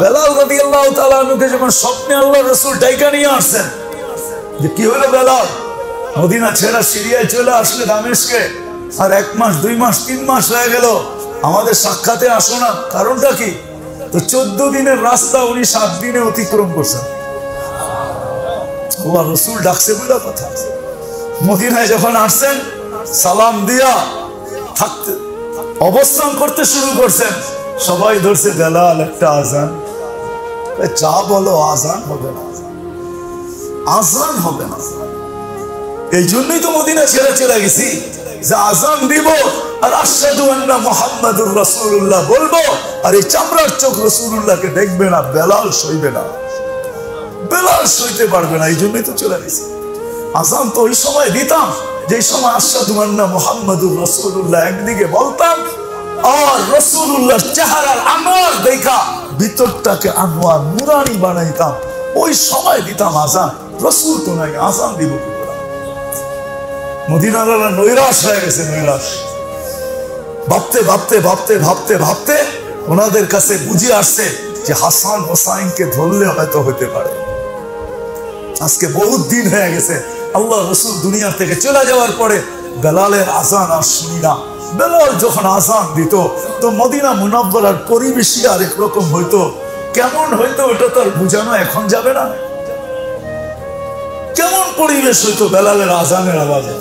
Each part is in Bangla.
বেলাল রাদিয়াল্লাহু তাআলা আনহুকে যখন স্বপ্নে আল্লাহর রাসূল ডাইকা নিয়ে আসছেন যে কি হলো বেলাল, মদিনা ছেড়ে সিরিয়ায় চলে আসলে দামেস্কে, আর 1 মাস 2 মাস 3 মাস হয়ে গেল আমাদের সাক্ষাতে আসো না, কারণটা কি? তো 14 দিনের রাস্তা উনি 7 দিনে অতিক্রম করছেন। আল্লাহর রাসূল ডাকছে বলে কথা। মদিনায় যখন আসছেন সালাম দিয়া থাকতে অবস্থান করতে শুরু করছেন, সবাই ধরছে বেলাল একটা আজান, যা বলো আজান হবে না, আজান হবে না। এই জন্যই তো মদিনা ছেড়ে চলে গেছি যে আজান দিব আর আশহাদু আন্না মুহাম্মাদুর রাসূলুল্লাহ বলবো, আর এই চামড়ার চোখ রাসূলুল্লাহকে দেখবে না, বেলাল সইবে না, বেলাল সইতে পারবে না। এই জন্যই তো চলে গেছি। আজান তো ওই সময় দিতাম যে সময় আশহাদু আন্না মুহাম্মাদুর রাসূলুল্লাহ একদিকে বলতাম, আর রাসূলুল্লাহর চেহারার আনোয়ার দেখা ভিতরটাকে আনোয়ার নুরানি বানাইতাম, ওই সময় দিতাম আজান। রাসূল তো নাই, আজান দিব কি করে? মদিনাওয়ালা নৈরাশ হয়ে গেছে, নৈরাশ। ভাবতে ভাবতে ভাবতে ভাবতে ভাবতে ওনাদের কাছে বুঝে আসছে যে হাসান হোসাইনকে ধরলে হয়তো হতে পারে। আজকে বহুত দিন হয়ে গেছে, আল্লাহ রাসূল দুনিয়া থেকে চলে যাওয়ার পরে বেলালের আজান আর শুনি না। বেলাল যখন আজান দিত তো মদিনা মুনাব্বরার পরিবেশই আরেক রকম হইতো। কেমন হইতো ওটা তো আর বুঝানো এখন যাবে না। কেমন পরিবেশ হইতো বেলালের আজানের আওয়াজে।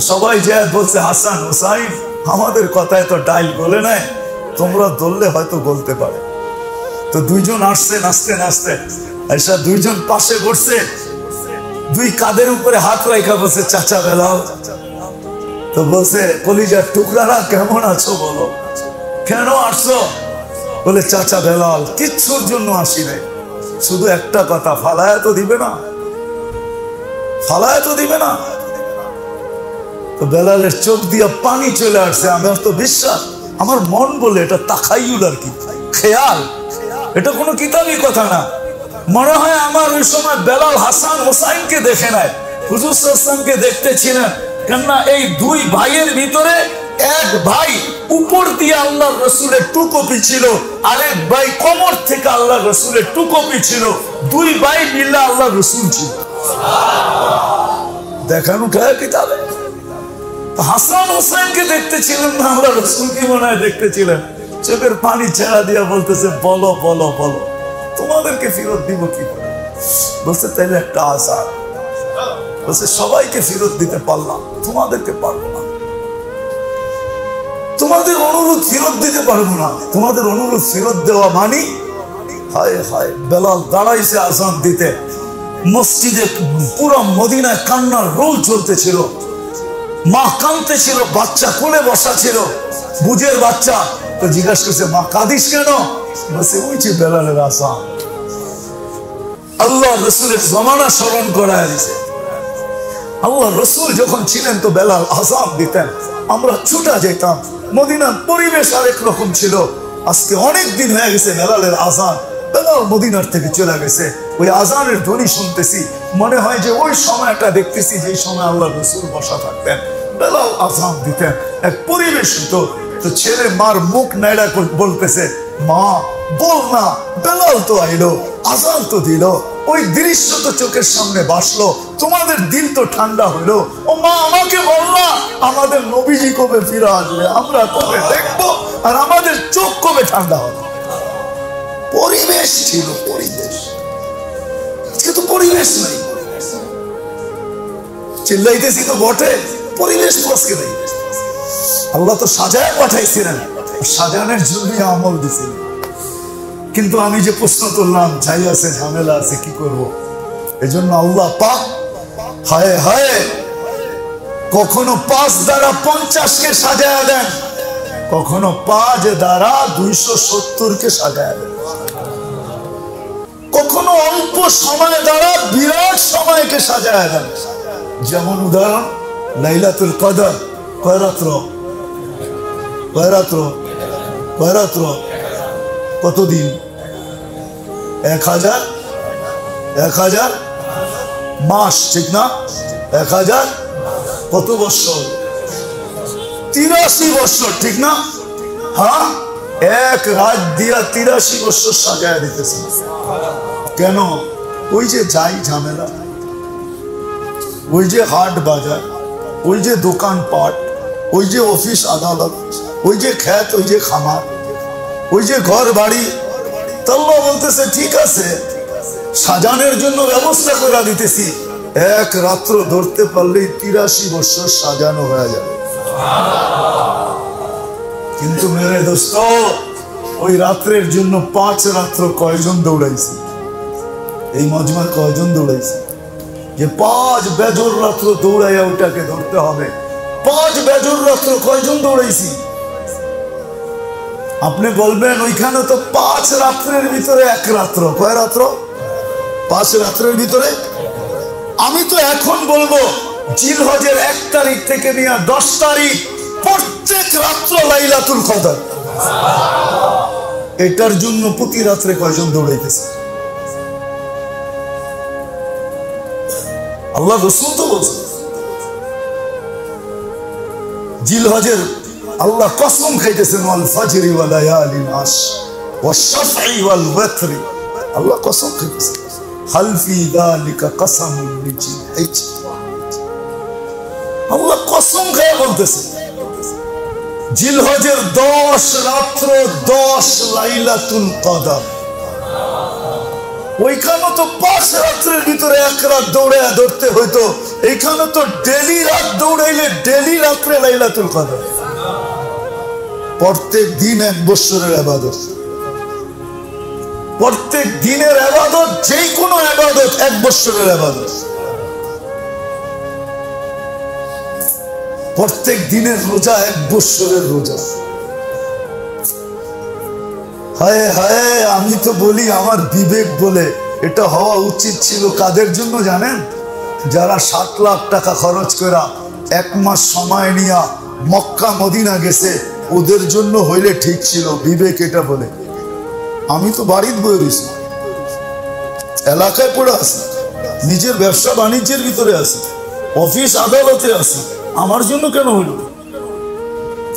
সবাই যে বলছে হাসান হোসাইন আমাদের কথায় তো ডাইল গলে নাই, তোমরা ধরলে হয়তো বলতে পারে। তো দুইজন আসছে নাচতে নাচতে, এসা দুইজন পাশে বসছে, দুই কাঁধের উপরে হাত রাখা বলছে চাচা বেলাল। তো বলছে কলিজার টুকরারা কেমন আছো বলো, কেন আসছো? বলে চাচা বেলাল কিচ্ছুর জন্য আসি নাই, শুধু একটা কথা, ফালায়া তো দিবে না, ফালায়া তো দিবে না। তো বেলালের চোখ দিয়ে পানি চলে আসছে। আমার তো বিশ্বাস, আমার মন বলে এটা তাখাইয়ুল আর কি, খেয়াল, এটা কোনো কিতাবি কথা না। মনে হয় আমার ওই সময় বেলাল হাসান হোসাইনকে দেখে নাই, হুজুর সাল্লাল্লাহু আলাইহি ওয়াসাল্লামকে দেখতেছিলেন। কেননা এই দুই ভাইয়ের ভিতরে এক ভাই উপর দিয়ে আল্লাহর রাসূলের টুকপি ছিল, আরেক ভাই কোমর থেকে আল্লাহর রাসূলের টুকপি ছিল, দুই ভাই মিলে আল্লাহর রাসূল ছিল। দেখানো উঠায় কিতাবে। হাসান হোসেনকে দেখতেছিলেন না, আল্লাহর রাসূলকে মনে হয় দেখতেছিলেন। চোখের পানি ছেড়া দিয়া বলতেছে বলো বলো বলো, তোমাদেরকে ফেরত দিব কি করে? বলছে তাইলে একটা আজান। বলছে সবাইকে ফেরত দিতে পারলাম, তোমাদেরকে পারবো না, তোমাদের অনুরোধ ফেরত দিতে পারবো না। তোমাদের অনুরোধ ফেরত দেওয়া মানি হায় হায়। বেলাল দাঁড়াইছে আজান দিতে, মসজিদে পুরো মদিনায় কান্নার রোল চলতেছিল, মা কাঁদতেছিল, বাচ্চা কোলে বসা ছিল, বুঝের বাচ্চা। তো জিজ্ঞাসা করছে মা কাঁদিস কেন? বলছে ওই যে বেলালের আজান। আল্লাহ রসুলের জমানা স্মরণ করায় দিছে। আল্লাহ রসুল যখন ছিলেন তো বেলাল আজান দিতেন, আমরা ছুটা যেতাম। মদিনার পরিবেশ আরেক রকম ছিল। আজকে অনেক দিন হয়ে গেছে বেলালের আজান, বেলাল মদিনার থেকে চলে গেছে। ওই আজানের ধ্বনি শুনতেছি, মনে হয় যে ওই সময়টা দেখতেছি যে সময় আল্লাহ রসুল বসা থাকতেন, বেলাল আজান দিতেন, এক পরিবেশ হতো। তো ছেলে মার মুখ নাইড়া বলতেছে মা বল না, বেলাল তো আইলো, আজান তো দিল, ওই দৃশ্য তো চোখের সামনে বাসলো, তোমাদের দিল তো ঠান্ডা হইলো। ও মা আমাকে বল না, আমাদের নবীজি কবে ফিরে আসবে, আমরা কবে দেখবো, আর আমাদের চোখ কবে ঠান্ডা হবে। পরিবেশ ছিল, পরিবেশ। আজকে তো পরিবেশ নাই। চিল্লাইতেছি তো বটে, পরিবেশ তো আজকে নেই। আল্লাহ তো সাজায় পাঠাইছিলেন, সাজানোর জন্য আমল দিছিলেন। কিন্তু আমি যে প্রশ্ন করলাম, যাই আছে ঝামেলা আছে, কি করব? এই জন্য আল্লাহ পাক হায় হায় কখনো 5 দ্বারা 50-কে সাজায় দেন, কখনো 5 দ্বারা 270-কে সাজায় দেন, কখনো অল্প সময় দ্বারা বিরাট সময়কে সাজায় দেন। যেমন উদাহরণ লাইলাতুল কদর কয় রাত্র? কয় রাত্র? কয় রাত্র? কতদিন? 1000 মাস, ঠিক না? 1000 কত বছর? 83 বছর, ঠিক না? হ্যাঁ, এক রাত দিয়া 83 বছর সাজায় দিতেছেন। কেন? ওই যে যাই ঝামেলা, ওই যে হাট বাজার, ওই যে দোকান পাট, ওই যে অফিস আদালত, ওই যে ক্ষেত, ওই যে খামার, ওই যে ঘর বাড়ি। আল্লাহ বলতেছে ঠিক আছে, সাজানোর জন্য ব্যবস্থা করে দিতেছি, এক রাত্র ধরতে পারলেই 83 বছর সাজানো হয়ে যাবে। কিন্তু মেরে দোস্ত, ওই রাত্রের জন্য 5 রাত্র কয়জন দৌড়াইছি? এই মজমার কয়জন দৌড়াইছি যে 5 বেজর রাত্র দৌড়াইয়া ওটাকে ধরতে হবে? 5 বেজর রাত্র কয়জন দৌড়াইছি? আপনি বলবেন ওইখানে তো 5 রাত্রের ভিতরে 1 রাত্র। কয় রাত্র? 5 রাত্রের ভিতরে। আমি তো এখন বলবো জিলহজের 1 তারিখ থেকে নিয়ে 10 তারিখ প্রত্যেক রাত্র লাইলাতুল কদর। এটার জন্য প্রতি রাত্রে কয়জন দৌড়াইতেছে? আল্লাহ রাসূল তো বলছেন জিলহজের আল্লাহ কসম খাইতেছেন, ওয়াল ফাজরি ওয়া লায়ালিন আশর ওয়াশ শাফঈ ওয়াল ওয়াতরি। আল্লাহ কসম খাইতেছেন, হাল ফি যালিকা কসমুল লিজিল হিজর। আল্লাহ কসম খেয়ে বলতেছে জিলহজের 10 রাত্র 10 লাইলাতুল কদর। ওইখানে তো 5 রাত্রের ভিতরে 1 রাত দৌড়ে ধরতে হইতো, এইখানে তো ডেলি রাত দৌড়াইলে ডেলি রাত্রে লাইলাতুল কদর। প্রত্যেক দিন 1 বছরের ইবাদত, প্রত্যেক দিনের ইবাদত, যে কোনো ইবাদত 1 বছরের ইবাদত। প্রত্যেক দিনের রোজা 1 বছরের রোজা। হায় হায়, আমি তো বলি আমার বিবেক বলে এটা হওয়া উচিত ছিল কাদের জন্য জানেন? যারা 7 লাখ টাকা খরচ করে 1 মাস সময় নিয়ে মক্কা মদিনা গেছে, ওদের জন্য হইলে ঠিক ছিল। বিবেক এটা বলে। আমি তো বাড়িতে বয়ে রয়েছি, এলাকায় পড়ে আছি, নিজের ব্যবসা বাণিজ্যের ভিতরে আছি, অফিস আদালতে আছি, আমার জন্য কেন হইল?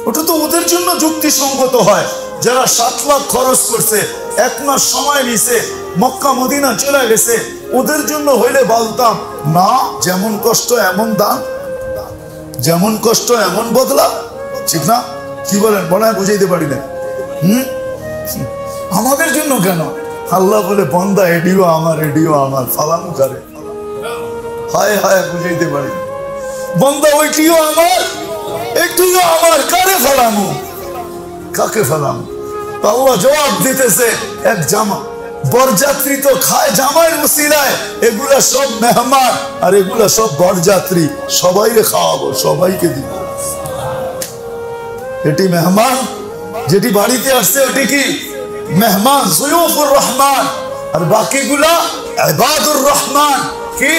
ওটা তো ওদের জন্য যুক্তিসঙ্গত হয় যারা 7 লাখ খরচ করছে, 1 মাস সময় নিছে, মক্কা মদিনা চলে গেছে। ওদের জন্য হইলে বলতাম না, যেমন কষ্ট এমন দাম, যেমন কষ্ট এমন বদলা। ঠিক না? কি বলেন? মনে হয় বুঝাইতে পারি না। আমাদের জন্য কেন? আল্লাহ বলে বন্দা এডিও আমার, এডিও আমার, ফালামু করে। হায় হায়, বুঝাইতে পারি না। বন্দা ওইটিও আমার, এটিও আমার, কারে ফালামু? কাকে ফালামু? আল্লাহ জবাব দিতেছে, এক জামা বরযাত্রী তো খায় জামাইয়ের উসিলায়, এগুলা সব মেহমান আর এগুলা সব বরযাত্রী, সবাইকে খাওয়াবো, সবাইকে দিব। এটি মেহমান, যেটি বাড়িতে আসছে ওটি কি মেহমান, যুয়ুফুর রহমান। আর বাকিগুলা ইবাদুর রহমান। কি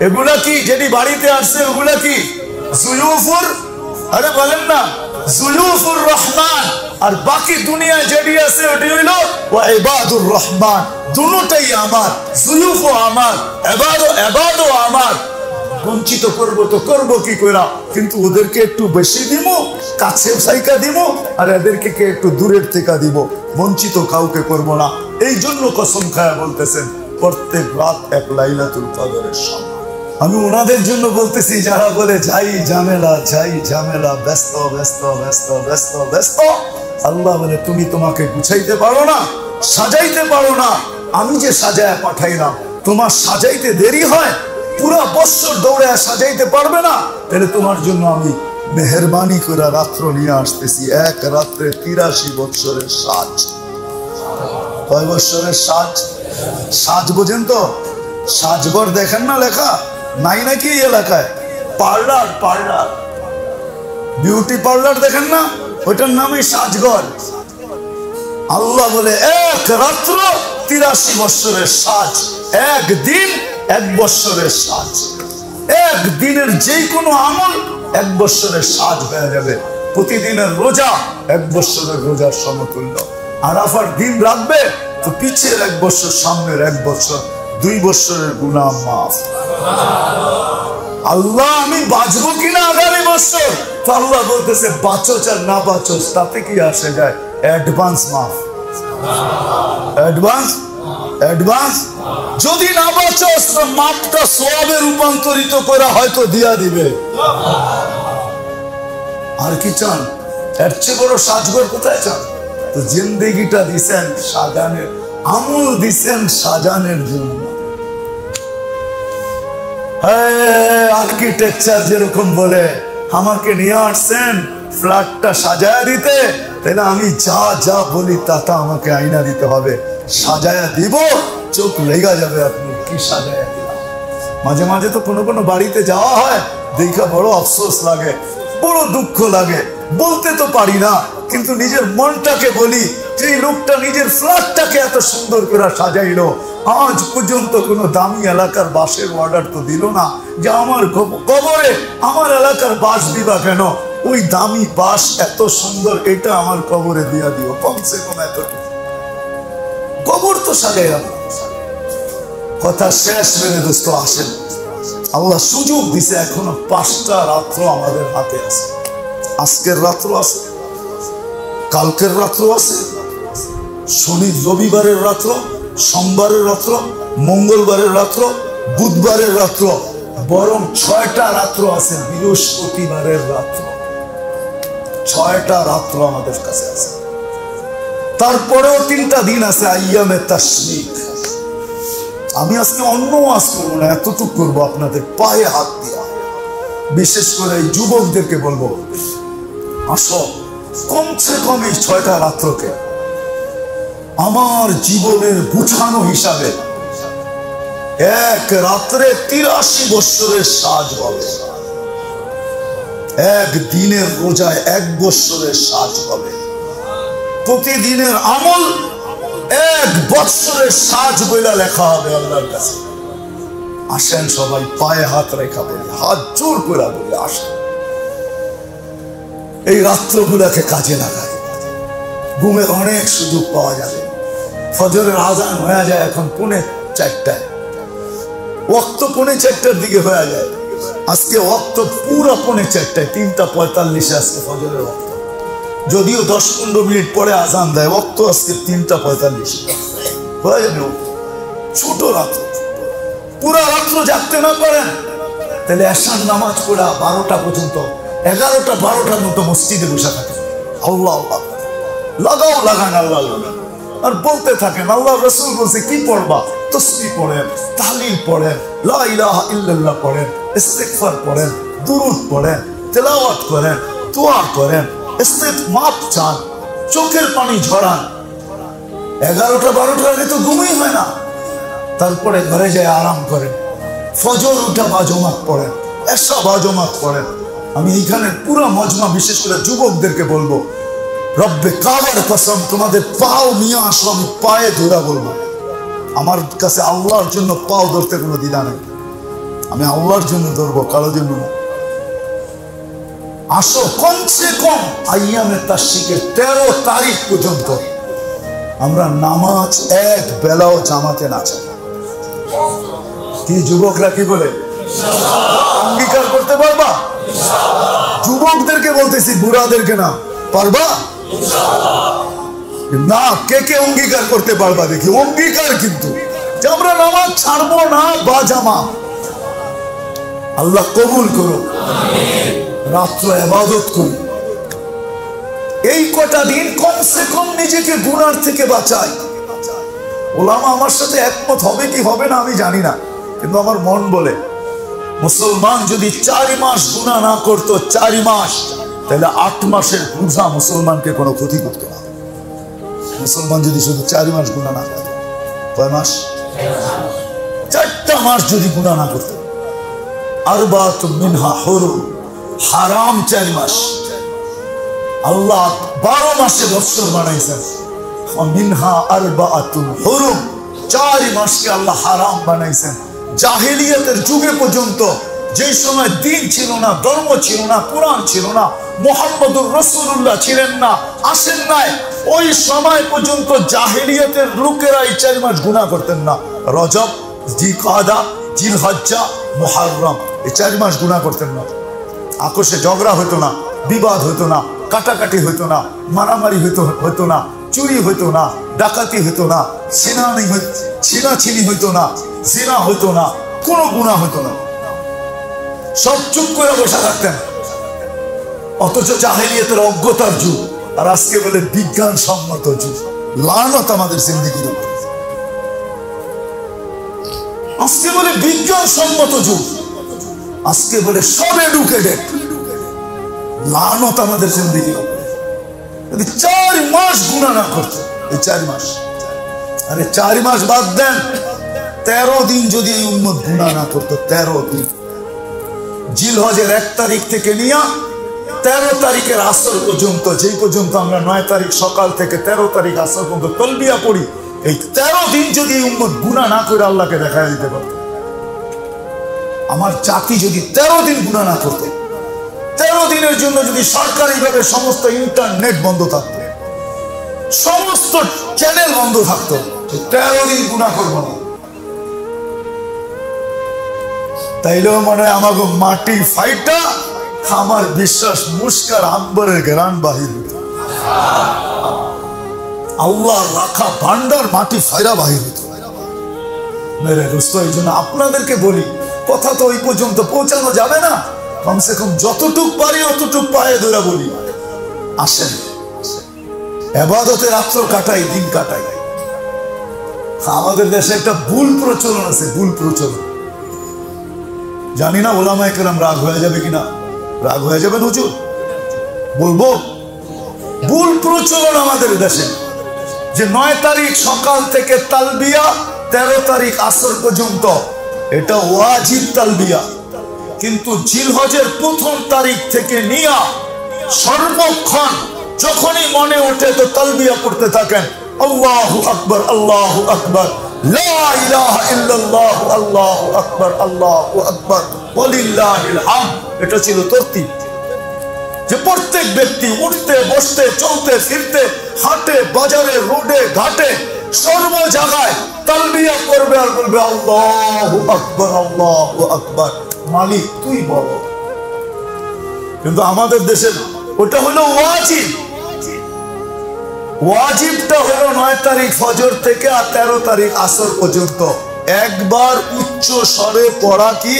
এগুলা? কি যেটি বাড়িতে আসছে ওগুলা কি যুয়ুফুর, আরে বলেন না, যুয়ুফুর রহমান। আর বাকি দুনিয়ায় যেটি আছে ওটি হইল ওয়া ইবাদুর রহমান। দুটোটাই আমার, যুয়ুফও আমার, ইবাদও আমার। বঞ্চিত করবো তো করবো কি করে? কিন্তু ওদেরকে একটু বেশি দিব, কাছে সাইকা দিব, আর এদেরকে একটু দূরের থেকে দিব। বঞ্চিত কাউকে করব না। এই জন্য কসম খায়া বলতেছেন প্রত্যেক রাত 1 লাইলাতুল কদরের সমান। আমি ওনাদের জন্য বলতেছি যারা বলে যাই ঝামেলা, যাই ঝামেলা, ব্যস্ত ব্যস্ত ব্যস্ত ব্যস্ত ব্যস্ত। আল্লাহ বলে তুমি তোমাকে গুছাইতে পারো না, সাজাইতে পারো না, আমি যে সাজায় পাঠাইলাম, তোমার সাজাইতে দেরি হয়, পুরা বছর দৌড়ে সাজাইতে পারবে না, তাহলে তোমার জন্য আমি মেহেরবানি করে রাত্র নিয়ে আসতেছি। 1 রাত্রে 83 বছরের সাজ। কয় বছরের সাজ? সাজ বোঝেন তো? সাজঘর দেখেন না লেখা নাই নাকি এলাকায়? পার্লার, পার্লার, বিউটি পার্লার দেখেন না? ওইটার নামই সাজঘর। আল্লাহ বলে 1 রাত্র 83 বছরের সাজ, 1 দিন 1 বছরের সাজ। 1 দিনের যে কোনো আমল 1 বছরের সাজ হয়ে যাবে। প্রতিদিনের রোজা 1 বছরের রোজার সমতুল্য। আরাফার দিন রাখবে তো পিছের 1 বছর, সামনের 1 বছর, 2 বছরের গুনাহ মাফ। আল্লাহ আমি বাঁচবো কিনা আগামী বছর? তো আল্লাহ বলতেছে বাঁচো আর না বাঁচো তাতে কি আসে যায়, অ্যাডভান্স মাফ, অ্যাডভান্স অ্যাডভান্স। যদি না বাঁচোস তো মাপটা সওয়াবে রূপান্তরিত করা হয়তো দিয়া দিবে। আর কি চান? এর চেয়ে বড় সাজগর কোথায় চান? তো জিন্দেগিটা দিছেন সাজানের, আমল দিছেন সাজানের জন্য। আর্কিটেকচার যেরকম বলে আমাকে নিয়ে আসছেন ফ্ল্যাটটা সাজায়া দিতে, তাহলে আমি যা যা বলি তা আমাকে আইনা দিতে হবে। সাজায়া দিব, চোখ লেগা যাবে আপনি কি সাজায়া দিলাম। মাঝে মাঝে তো কোনো কোনো বাড়িতে যাওয়া হয়, দেখা বড় আফসোস লাগে, বড় দুঃখ লাগে। বলতে তো পারি না, কিন্তু নিজের মনটাকে বলি যে লোকটা নিজের ফ্ল্যাটটাকে এত সুন্দর করে সাজাইলো, আজ পর্যন্ত কোনো দামি এলাকার বাসের অর্ডার তো দিল না যে আমার কবরে আমার এলাকার বাস দিবা কেন, ওই দামি বাস এত সুন্দর এটা আমার কবরে দিয়া দিও, কমসে কম এতটুকু কবর তো সাজাইলাম। কথা শেষ মেনে দোস্ত আসেন, আল্লাহ সুযোগ দিছে, এখনো 5টা রাত্র আমাদের হাতে আছে। আজকের রাত্র আছে, কালকের রাত্র আছে, শনি রবিবারের রাত্র, সোমবারের রাত্র, মঙ্গলবারের রাত্র, বুধবারের রাত্র, বরং 6টা রাত্র আছে, বৃহস্পতিবারের রাত্র। 6টা রাত্র আমাদের কাছে আছে। তারপরেও 3টা দিন আছে আইয়ামে তাশরিক। আমি আজকে অন্য ওয়াজ করবো না, এতটুকু করবো আপনাদের পায়ে হাত দিয়া। বিশেষ করে এই যুবকদেরকে বলবো, আসো কমসে কম এই 6টা রাত্রকে আমার জীবনের বুঝানো হিসাবে এক রাত্রে 83 বৎসরের সাজ হবে, এক দিনের রোজায় 1 বৎসরের সাজ হবে, প্রতিদিনের আমল 1 বৎসরের সাজ বইলা লেখা হবে আল্লাহর কাছে। আসেন সবাই পায়ে হাত রেখা বলি, হাত জোর করে বলি, আসেন এই রাত্রগুলাকে কাজে লাগাই। ঘুমের অনেক সুযোগ পাওয়া যাবে। ফজরের আজান হয়ে যায় এখন 3:45, ওয়াক্ত 3:45 দিকে হয়ে যায়। আজকে ওয়াক্ত পুরো 3:45, 3:45 আজকে ফজরের ওয়াক্ত। যদিও 10-15 মিনিট পরে আজান দেয়, ওয়াক্ত আজকে 3:45 হয়ে যাবে। ছোট রাত্র, পুরা রাত্র জাগতে না পারেন তাহলে এশার নামাজ পড়া 12টা পর্যন্ত, 11টা-12টার মতো মসজিদে বসে থাকেন। আল্লাহ আল্লাহ লাগাও, লাগান, আল্লাহ লাগান, আর বলতে থাকেন আল্লাহ রাসূল বলছে কি পড়বা, তাসবিহ পড়েন, তাহলিল পড়েন, লা ইলাহা ইল্লাল্লাহ পড়েন, ইস্তিগফার পড়েন, দুরূদ পড়েন, তেলাওয়াত করেন, দোয়া করেন, ইস্তিগফার চান, চোখের পানি ঝরান। 11টা-12টার আগে তো ঘুমই হয় না। তারপরে ঘরে যায় আরাম করেন, ফজর উঠা বাজমাত পড়েন, এশা বাজমাত পড়েন। আমি এইখানে পুরো মজমা বিশেষ করে যুবকদেরকে বলবো, রব্বে কাবার কসম তোমাদের পাও নিয়ে আসো, আমি পায়ে ধরা বলবো। আমার কাছে আল্লাহর জন্য পাও ধরতে কোনো দ্বিধা নেই, আমি আল্লাহর জন্য ধরবো, কারোর জন্য না। আসো কমসে কম আইয়ামে তাশরিকের 13 তারিখ পর্যন্ত আমরা নামাজ 1 বেলাও জামাতে না চাই। কি যুবকরা কি বলে? অঙ্গীকার করতে পারবা? যুবকদেরকে বলতেছি, বুড়াদেরকে না। পারবা না? কে কে অঙ্গীকার করতে পারবা দেখি? অঙ্গীকার কিন্তু যে আমরা নামাজ ছাড়বো না বা জামা। আল্লাহ কবুল করো, রাত্র ইবাদত করি। এই কটা দিন কমসে কম নিজেকে গুনার থেকে বাঁচাই। ওলামা আমার সাথে একমত হবে কি হবে না আমি জানি না, কিন্তু আমার মন বলে মুসলমান যদি 4 মাস গুনাহ না করতো, 4 মাস, তাহলে 8 মাসের রোজা মুসলমানকে কোনো ক্ষতি করতো না। মুসলমান যদি শুধু 4 মাস গুনাহ না করতো, কয় মাস? 4টা মাস যদি গুনাহ না করতো, আরবাতুম মিনহা হুরুম, হারাম 4 মাস। আল্লাহ 12 মাসে বৎসর বানাইছেন, মিনহা আরবাতুম হুরুম, 4 মাসকে আল্লাহ হারাম বানাইছেন। জাহেলিয়াতের যুগে পর্যন্ত, যে সময় দিন ছিল না, ধর্ম ছিল না, কোরআন ছিল না, মুহাম্মদুর রাসূলুল্লাহ ছিলেন না, আসেন নাই, ওই সময় পর্যন্ত জাহেলিয়াতের লোকেরা এই 4 মাস গুনাহ করতেন না। রজব, জিলকাদা, জিলহজ্জা, মুহররম, এই 4 মাস গুনাহ করতেন না। আকস্মিক ঝগড়া হতো না, বিবাদ হতো না, কাটাকাটি হইতো না, মারামারি হইতো না, চুরি হইতো না, ডাকাতি হইতো না, ছিনাছিনি হইতো না, জিনা হইতো না, কোনো গুনাহ হইতো না, সব চুপ করে বসে থাকতেন। অথচ জাহেলিয়াতের অজ্ঞতার যুগ, আর আজকে বলে বিজ্ঞান সম্মত যুগ। লানত আমাদের জিন্দেগির উপর। আজকে বলে বিজ্ঞান সম্মত যুগ, আজকে বলে সব এডুকেটেড। লানত আমাদের জিন্দেগির উপর। যদি 4 মাস গুনাহ না করতো, এই 4 মাস, আরে 4 মাস বাদ দেন, 13 দিন যদি এই উম্মত গুনাহ না করতো, 13 দিন, জিলহজের 1 তারিখ থেকে নিয়ে 13 তারিখের আসর পর্যন্ত, যেই পর্যন্ত আমরা 9 তারিখ সকাল থেকে 13 তারিখ আসর পর্যন্ত তলবিয়া পড়ি, এই 13 দিন যদি এই উম্মত গুনাহ না করে আল্লাহকে দেখায় দিতে পারত, আমার জাতি যদি 13 দিন গুনাহ না করতে, 13 দিনের জন্য যদি সরকারিভাবে সমস্ত ইন্টারনেট বন্ধ থাকতো, সমস্ত চ্যানেল বন্ধ থাকতো, 13 দিন গুনাহ করবো না, তাইলেও মনে হয় আমাকে মাটি ফাইটা, আমার বিশ্বাস মুস্কার আম্বরের গ্রান বাহির হইত, আল্লাহ রাখা ভান্ডার মাটি ফাইরা বাহির হইত। মেরে দোস্ত, এই জন্য আপনাদেরকে বলি, কথা তো ওই পর্যন্ত পৌঁছানো যাবে না, কমসে কম যতটুক পারি অতটুক পায়ে ধরে বলি, আসেন ইবাদতে রাত্র কাটাই, দিন কাটাই। আমাদের দেশে একটা ভুল প্রচলন আছে, ভুল প্রচলন। জানি না ওলামায়ে কেরাম রাগ হয়ে যাবে কিনা, রাগ হয়ে যাবেন হুজুর, বলবো। ভুল প্রচলন আমাদের দেশে যে 9 তারিখ সকাল থেকে তালবিয়া, 13 তারিখ আসর পর্যন্ত, এটা ওয়াজিব তালবিয়া। কিন্তু জিলহজের 1ম তারিখ থেকে নিয়ে সর্বক্ষণ যখনই মনে ওঠে তো তালবিয়া পড়তে থাকেন, আল্লাহু আকবার, আল্লাহু আকবার, লা ইলাহা ইল্লাল্লাহ, আল্লাহু আকবার, আল্লাহু আকবার, ওয়ালিল্লাহিল হামদ। এটা ছিল তরতিব, যে প্রত্যেক ব্যক্তি উঠতে বসতে চলতে ফিরতে হাটে বাজারে রোডে ঘাটে সর্ব জায়গায় তালবিয়া করবে আর বলবে আল্লাহু আকবার, আল্লাহু আকবার, মালিক তুই বল। কিন্তু আমাদের দেশের ওটা হলো ওয়াজিব। ওয়াজিবটা হলো 9 তারিখ ফজর থেকে আর 13 তারিখ আসর পর্যন্ত একবার উচ্চ স্বরে পড়া, কি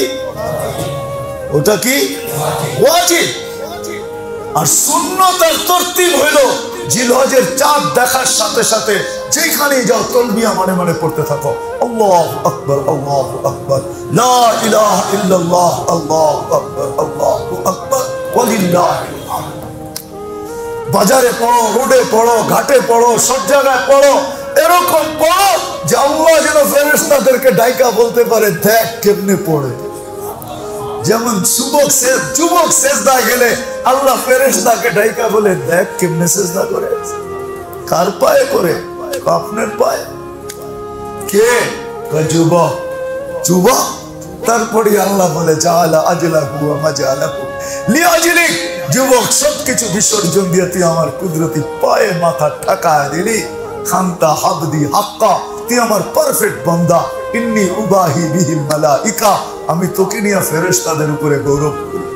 ওটা কি ওয়াজিব। আর সুন্নত আর তরতিব হলো জিলহজের চাঁদ দেখার সাথে সাথে যেখানেই যাও তালবিয়া মনে মনে পড়তে থাকো, আল্লাহু আকবার, আল্লাহু আকবার, লা ইলাহা ইল্লাল্লাহ, আল্লাহু আকবার, আল্লাহু আকবার, ওয়ালিল্লাহিল হামদ। বাজারে পড়ো, রোডে পড়ো, ঘাটে পড়ো, সব জায়গায় পড়ো, এরকম পড়ো যে আল্লাহ যেন ফেরেশতাদেরকে ডাইকা বলতে পারে, দেখ কেমনে পড়ে। যেমন যুবক সেজদা গেলে আল্লাহ ফেরেশতাকে ডাইকা বলে, দেখ কেমনে সেজদা করে। কার পায়ে করে? আপনার পায়ে। কে? যুবক। যুবক। তারপরে আল্লাহ বলে, জাআলা আজলাহু ওয়া মাজালাহু লিআজলিক। যুবক, সবকিছু বিসর্জন দিয়ে তুই আমার কুদরতি পায়ে মাথা ঠাকায় দিলি। খান্তা হাবদি হাক্কা, তুই আমার পারফেক্ট বান্দা। ইন্নী উবাহি বিহিল মালাইকা, আমি তোকে নিয়ে ফেরেশতাদের উপরে গৌরব করি।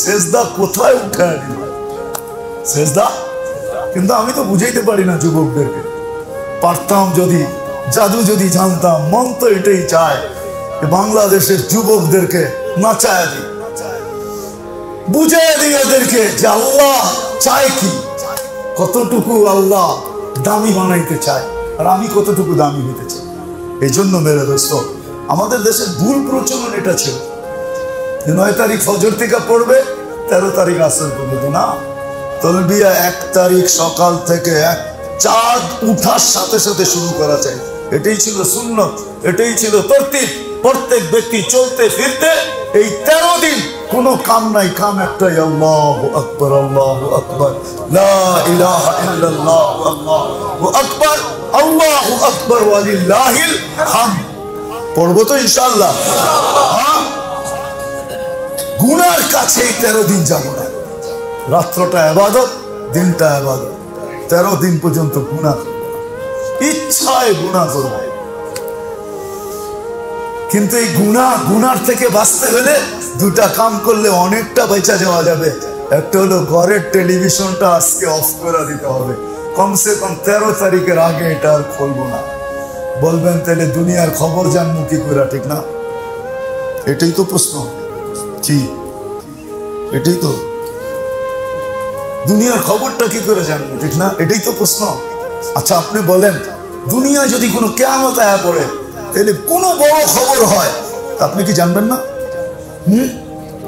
সেজদা কোথায় উঠায় দিল সেজদা? কিন্তু আমি তো বুঝাইতে পারি না যুবকদেরকে। পারতাম যদি, জাদু যদি জানতাম। মন তো এটাই চায় বাংলাদেশের যুবকদেরকে নাচায় দিই, বুঝাই দিই এদেরকে যে আল্লাহ চায় কি, কতটুকু আল্লাহ দামি বানাইতে চায় আর আমি কতটুকু দামি হইতে চাই। এই জন্য মেরে দোস্ত, আমাদের দেশের ভুল প্রচলন এটা ছিল, 9 তারিখ ফজর থেকে পড়বে, 13 তারিখ আসর পর্যন্ত না। তালবিয়া 1 তারিখ সকাল থেকে চাঁদ উঠার সাথে সাথে শুরু করা চাই। এটাই ছিল সুন্নত, এটাই ছিল তরতিব। প্রত্যেক ব্যক্তি চলতে ফিরতে এই 13 দিন কোনো কাম নাই, কাম একটাই, আল্লাহু আকবার, আল্লাহু আকবার, লা ইলাহা ইল্লাল্লাহ, আল্লাহু আকবার, আল্লাহু আকবার, ওয়ালিল্লাহিল হামদ। পড়বো তো ইনশাআল্লাহ। গুনার কাছে 13 দিন যাব না। রাত্রটা ইবাদত, দিনটা ইবাদত। 13 দিন পর্যন্ত গুনাহ, ইচ্ছায় গুনাহ করব। কিন্তু এই গুনার থেকে বাঁচতে হলে 2টা কাম করলে অনেকটা বেঁচে যাওয়া যাবে। একটা হলো ঘরের টেলিভিশনটা আজকে অফ করে দিতে হবে, কমসে কম 13 তারিখের আগে এটা আর খুলবো না। বলবেন তাহলে দুনিয়ার খবর জানবো কি করে, ঠিক না? এটাই তো প্রশ্ন, কি এটাই তো, দুনিয়ার খবরটা কি করে জানবো, ঠিক না? এটাই তো প্রশ্ন। আচ্ছা আপনি বলেন, দুনিয়া যদি কোনো কিয়ামত আয়া পড়ে, তাহলে কোনো বড় খবর হয়, আপনি কি জানবেন না?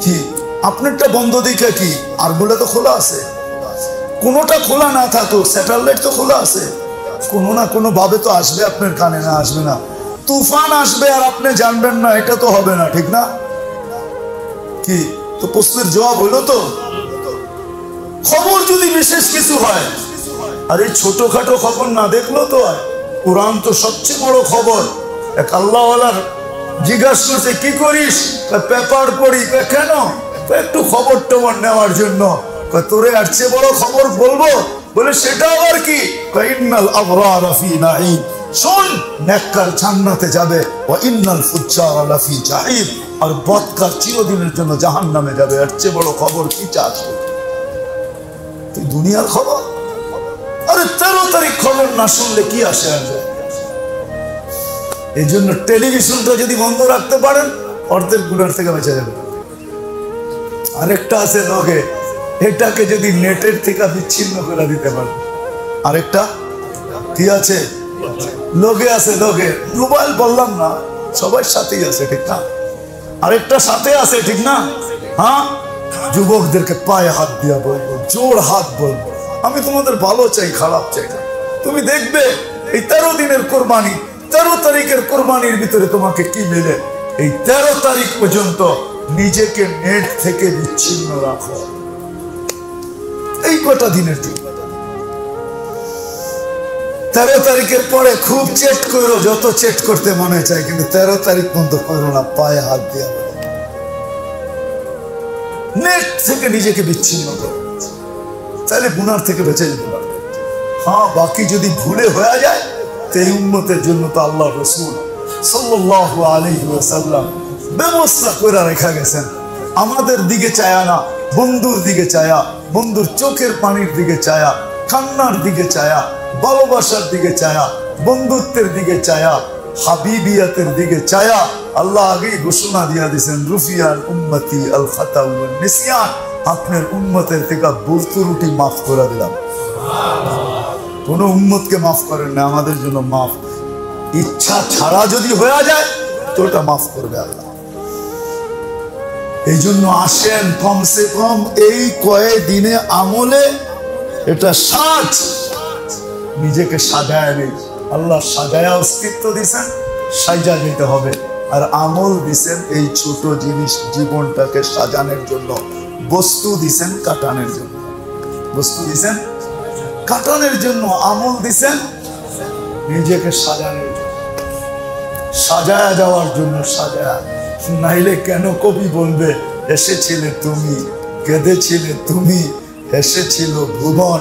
কি আপনারটা বন্ধ দেখে কি আর বলে তো খোলা আছে? কোনোটা খোলা না থাকুক, স্যাটেলাইট তো খোলা আছে, কোনো না কোনো ভাবে তো আসবে আপনার কানে, না আসবে না? তুফান আসবে আর আপনি জানবেন না, এটা তো হবে না, ঠিক না? কি তো প্রশ্নের জবাব হলো তো? খবর যদি বিশেষ কিছু হয়, আর এই ছোটখাটো খবর না দেখলো তো হয়? কোরআন তো সবচেয়ে বড় খবর। এক আল্লাহওয়ালার জিজ্ঞাসা করছে কি করিস, পেপার পড়ি। কেন? একটু খবর টবর নেওয়ার জন্য। তোরে আর চেয়ে বড় খবর বলবো? বলে সেটা আবার কি? ইন্নাল আবরারা ফি নাঈম, শোন নেককার জান্নাতে যাবে, ওয়া ইন্নাল ফুজ্জারা লাফি জাহিম, আর বদকার চিরদিনের জন্য জাহান্নামে যাবে। এর চেয়ে বড় খবর কি চাস তুই? দুনিয়ার খবর? আরে 13 তারিখ খবর না শুনলে কি আসে আর যায়? এই জন্য টেলিভিশনটা যদি বন্ধ রাখতে পারেন, অর্ধেক গুণার থেকে বেঁচে যাবে। আরেকটা আছে লগে, এটাকে যদি নেটের থেকে বিচ্ছিন্ন করে দিতে পারেন। আরেকটা কি আছে? লগে আছে, লগে মোবাইল বললাম না, সবার সাথেই আছে, ঠিক না? আরেকটা সাথে আছে, ঠিক না? হ্যাঁ, যুবকদেরকে পায়ে হাত দিয়া বলবো, জোর হাত বলবো, আমি তোমাদের ভালো চাই, খারাপ চাই না। তুমি দেখবে এই 13 দিনের কোরবানি, 13 তারিখের কোরবানির ভিতরে তোমাকে কি মিলে। এই 13 তারিখ পর্যন্ত নিজেকে নেট থেকে বিচ্ছিন্ন রাখো, এই কটা দিনের জন্য। 13 তারিখের পরে খুব চেট করো, যত চেট করতে মনে চায়, কিন্তু 13 তারিখ পর্যন্ত করো না, পায়ে হাত দিয়া বলো, নেট থেকে নিজেকে বিচ্ছিন্ন করো, তাহলে গুনার থেকে বেঁচে যেতে পারবে। হ্যাঁ, বাকি যদি ভুলে হয়ে যায়, তো এই উম্মতের জন্য তো আল্লাহ রাসূল সাল্লাল্লাহু আলাইহি ওয়াসাল্লাম ব্যবস্থা করে রেখা গেছেন। আমাদের দিকে চায়া না, বন্ধুর দিকে চায়া, বন্ধুর চোখের পানির দিকে চায়া, কান্নার দিকে চায়া, ভালোবাসার দিকে চায়া, বন্ধুত্বের দিকে চায়া, হাবিবিয়াতের দিকে চায়া। আল্লাহ আগেই ঘোষণা দিয়া দিয়েছেন, রুফিয়াল উম্মতি আল খাতা ওয়ান নিসিয়ান, আপনার উম্মতের থেকে ভুল ত্রুটি মাফ করে দিলাম। কোন উম্মতকে মাফ করেন না, আমাদের জন্য মাফ। ইচ্ছা ছাড়া যদি হয়ে যায় তো ওটা মাফ করবে আল্লাহ। এই জন্য আসেন, কমসে কম এই কয়েকদিনে আমলে এটা সাজ, নিজেকে সাজায় নেই। আল্লাহ সাজায়া অস্তিত্ব দিছেন, সাজা যেতে হবে। আর আমল দিছেন এই ছোট জিনিস জীবনটাকে সাজানোর জন্য, বস্তু দিছেন কাটানোর জন্য, বস্তু দিছেন কাটানোর জন্য, আমল দিছেন নিজেকে সাজানোর জন্য, সাজায়া যাওয়ার জন্য। সাজায়া নাইলে কেন কবি বলবে, এসেছিলে তুমি, কেঁদেছিলে তুমি, হেসেছিল ভুবন,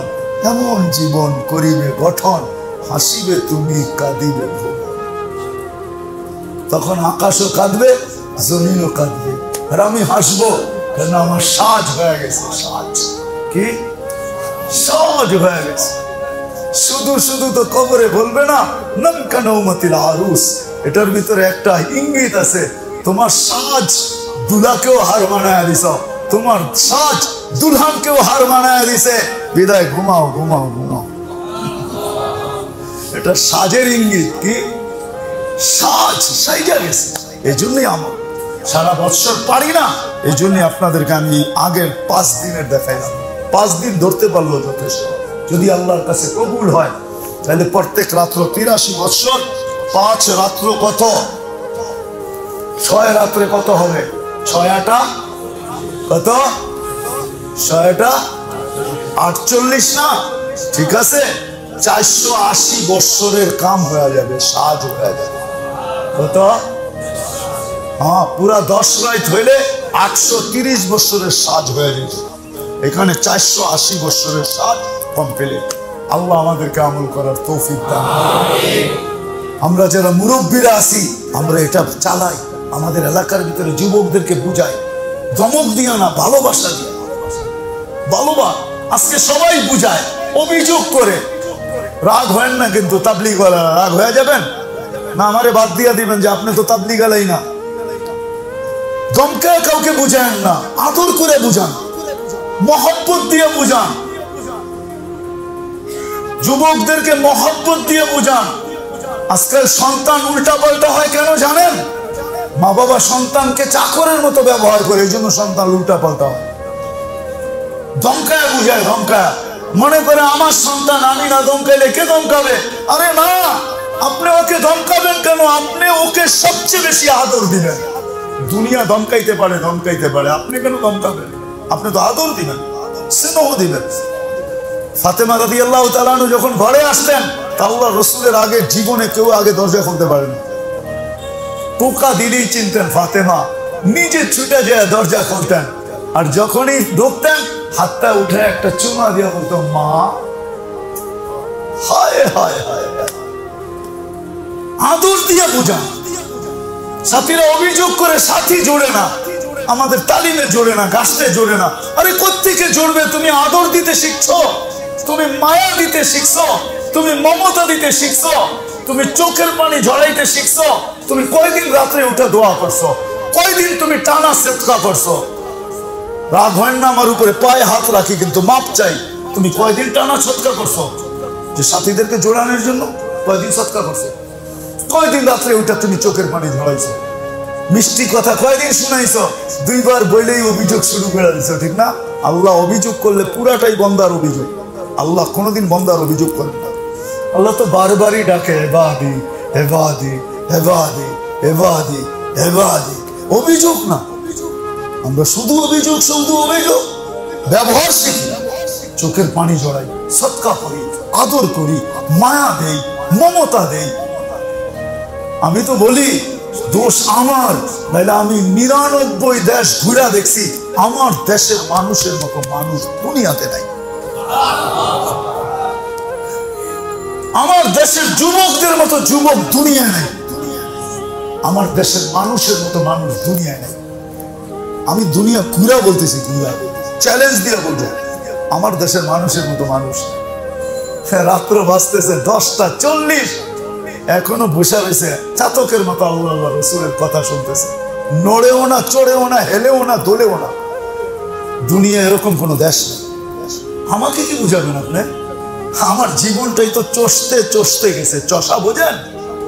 এমন জীবন করিবে গঠন, হাসিবে তুমি, কাঁদিবে ভুবন। তখন আকাশও কাঁদবে, জমিনও কাঁদবে, আর আমি হাসবো, কেন আমার সাজ হয়ে গেছে। সাজ কি? সাজ হয়ে গেছে। শুধু শুধু তো কবরে বলবে না নমকা নৌমতিল আরুস, এটার ভিতরে একটা ইঙ্গিত আছে, তোমার সাজ দুলাকেও হার মানায় দিছ, তোমার সাজ দুলহানকেও হার মানায় দিছে, বিদায়, ঘুমাও ঘুমাও ঘুমাও। এটা সাজের ইঙ্গিত। কি? সাজ সাইজা গেছে। এই জন্যই আমার সারা বৎসর পারি না, এই জন্যই আপনাদেরকে আমি আগের 5 দিনের দেখাইলাম। 5 দিন ধরতে পারলো যথেষ্ট। যদি আল্লাহর কাছে কবুল হয়, তাহলে প্রত্যেক রাত্র 83 বৎসর, 5 রাত্র কত? 6 রাত্রে কত হবে? 6 কত? 6 48 না? ঠিক আছে, 480 বৎসরের কাম হয়ে যাবে, সাজ হয়ে যাবে। কত? হ্যাঁ, পুরা 10 রাত হইলে 830 বৎসরের সাজ হয়ে যাবে। এখানে 480 বৎসরের সাজ কমপ্লিট। আল্লাহ আমাদেরকে আমল করার তৌফিক দান করুন। আমরা যারা মুরব্বীরা আছি, আমরা এটা চালাই, আমাদের এলাকার ভিতরে যুবকদেরকে বুঝাই, ধমক দিয়া না, ভালোবাসা দিয়া। ভালোবাস। আজকে সবাই বুঝায়, অভিযোগ করে। রাগ হয় না কিন্তু তাবলীগওয়ালা, রাগ হয়ে যাবেন না, আমারে বাদ দিয়া দিবেন যে আপনি তো তাবলীগওয়ালাই না। দমকে কাউকে বুঝান না, আদর করে বুঝান, মহব্বত দিয়ে বুঝান, যুবকদেরকে মহব্বত দিয়ে বুঝান। আজকাল সন্তান উল্টা পাল্টা হয় কেন জানেন? মা বাবা সন্তানকে চাকরের মতো ব্যবহার করে, এই জন্য সন্তান উল্টা পাল্টা হয়। ধমকায় বুঝায়, ধমকায় মনে করে আমার সন্তান, আমি না ধমকাইলে কে ধমকাবে? আরে না, আপনি ওকে ধমকাবেন কেন? আপনি ওকে সবচেয়ে বেশি আদর দিবেন। দুনিয়া ধমকাইতে পারে, ধমকাইতে পারে, আপনি কেন ধমকাবেন? আপনি তো আদর দিবেন, স্নেহ দিবেন। ফাতেমা রাদিয়াল্লাহু তাআলা আনহা যখন ঘরে আসতেন, আল্লাহর রাসূলের আগে জীবনে কেউ আগে দরজা খুলতে পারেন, পোকা দিলেই চিনতেন ফাতেমা, নিজে ছুটে যায় দরজা খুলতেন। আর যখনই ঢুকতেন, হাতটা উঠে একটা চুমা দিয়ে বলতো, মা। হায় হায় হায়, আদর দিয়ে বুঝান। সাথীরা অভিযোগ করে সাথী জোড়ে না, আমাদের তালিমে জোড়ে না, গাছতে জোড়ে না। আরে কোত্থেকে জোড়বে? তুমি আদর দিতে শিখছো, তুমি মায়া দিতে শিখছো, তুমি মমতা দিতে শিখছো, তুমি চোখের পানি ঝরাইতে শিখছো। তুমি কয়দিন রাত্রে উঠে দোয়া করছো? কয়দিন তুমি টানা সেতকা করছো? রাগ হয় না আমার উপরে, পায়ে হাত রাখি কিন্তু মাপ চাই। তুমি কয়দিন টানা সৎকা করছো? যে সাথীদেরকে জোড়ানোর জন্য কয়দিন সৎকা করছো? কয়দিন রাত্রে উঠে তুমি চোখের পানি ঝরাইছো? মিষ্টি কথা কয়দিন শুনাইছো? দুইবার বইলেই অভিযোগ শুরু করে দিছো, ঠিক না? আল্লাহ অভিযোগ করলে পুরাটাই বন্দার অভিযোগ। আল্লাহ কোনোদিন বন্দার অভিযোগ করে না। আল্লাহ তো বারবারই ডাকে, এবাদি এবাদি এবাদি এবাদি এবাদি। অভিযোগ না, আমরা শুধু অভিযোগ, শুধু অভিযোগ। ব্যবহার শিখি, চোখের পানি জড়াই, সৎকা করি, আদর করি, মায়া দেই, মমতা দেই। আমি তো বলি দোষ আমার, নাইলে আমি 99 দেশ ঘুরা দেখছি, আমার দেশের মানুষের মতো মানুষ দুনিয়াতে নাই। আমার দেশের যুবকদের মতো যুবক দুনিয়ায় নাই। আমার দেশের মানুষের মতো মানুষ দুনিয়ায় নাই। আমি দুনিয়া ঘুরা বলতেছি, ঘুরা চ্যালেঞ্জ দিয়ে বলবো, আমার দেশের মানুষের মতো মানুষ। রাত্র বাজতেছে 10:40, এখনো বসে রয়েছে চাতকের মতো আল্লাহ রাসূলের কথা শুনতেছে। নড়েও না, চড়েও না, হেলেও না, দোলেও না। দুনিয়া এরকম কোন দেশ নেই। আমাকে কি বুঝাবেন আপনি? আমার জীবনটাই তো চষতে চষতে গেছে। চষা বোঝেন?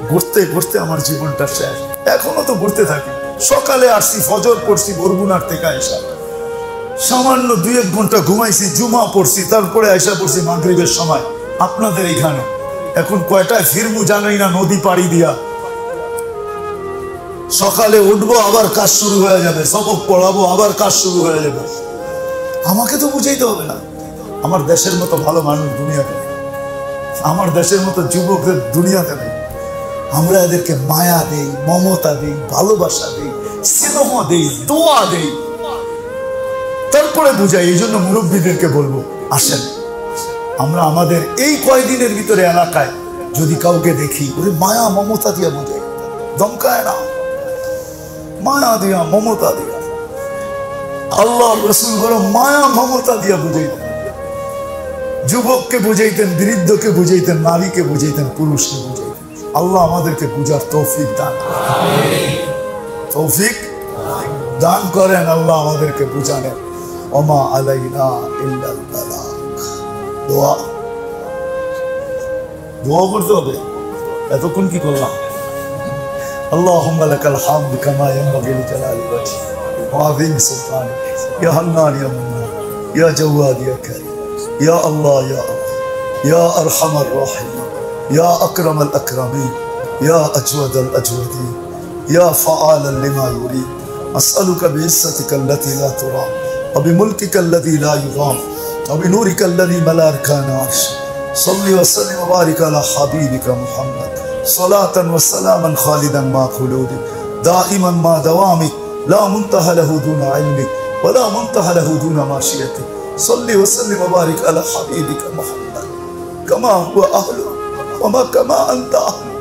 ঘুরতে ঘুরতে আমার জীবনটা শেষ। এখনো তো ঘুরতে থাকি। সকালে আসছি, ফজর পড়ছি বরগুনার থেকে আইসা, সামান্য 2-1 ঘন্টা ঘুমাইছি, জুমা পড়ছি, তারপরে আইসা পড়ছি মাগরিবের সময় আপনাদের এখানে। এখন কয়টায় ফিরবো জানাই না, নদী পাড়ি দিয়া। সকালে উঠবো, আবার কাজ শুরু হয়ে যাবে, সবক পড়াবো, আবার কাজ শুরু হয়ে যাবে। আমাকে তো বুঝাইতে হবে না। আমার দেশের মতো ভালো মানুষ দুনিয়াতে নেই, আমার দেশের মতো যুবকদের দুনিয়াতে নেই। আমরা এদেরকে মায়া দেই, মমতা দেই, ভালোবাসা দেই, স্নেহ দেই, দোয়া দেই, তারপরে বুঝাই। এই জন্য মুরব্বীদেরকে বলবো, আসেন আমরা আমাদের এই কয়দিনের ভিতরে এলাকায় যদি কাউকে দেখি, ওরে মায়া মমতা দিয়া বুঝাই, ধমকায় না, মায়া দিয়া মমতা দিয়া। আল্লাহ রাসূল বড় মায়া মমতা দিয়া বুঝাইতেন। যুবককে বুঝাইতেন, বৃদ্ধকে বুঝাইতেন, নারীকে বুঝাইতেন, পুরুষকে বুঝাইতেন। আল্লাহ আমাদেরকে বুঝার তৌফিক দান, তৌফিক দান করেন। আল্লাহ আমাদেরকে বুঝানেন। ওমা আলাইনা ইল্লাল বালাগ। দোয়া, দোয়া করতে হবে। এতক্ষণ কি করলাম? আল্লাহুম্মা লাকাল হামদু কামা ইয়ানবাগি লিজালালি ওয়াজহিক ওয়া আযীমি সুলতানিক ইয়া হান্নান ইয়া মান্নান ইয়া জাওয়াদ ইয়া কারীম ইয়া আল্লাহ ইয়া আল্লাহ ইয়া আরহামার রাহিমিন ইয়া আকরামাল আকরামিন ইয়া আজওয়াদাল আজওয়াদিন ইয়া ফাআলান লিমা ইউরিদ। আসআলুকা বিইজ্জাতিকা আল্লাতী লা তুরাম ওয়া বিমুলকিকা আল্লাযী লা ইউরাম ওয়া বিনূরিকা আল্লাযী মালা আরকানা আরশিক। সাল্লি ওয়া সাল্লিম ওয়া বারিক আলা হাবিবিকা মুহাম্মদ সালাতান ওয়া সালামান খালিদান মা খুলুদিক দাইমান মা দাওয়ামিক লা মুনতাহা লাহু দুনা ইলমিক ওয়া লা মুনতাহা লাহু দুনা মাশিয়াতিক। সাল্লি ওয়া সাল্লিম ওয়া বারিক আলা হাবিবিকা মুহাম্মদ কামা হুয়া আহলু ওয়া মা কামা আনতা আহলু।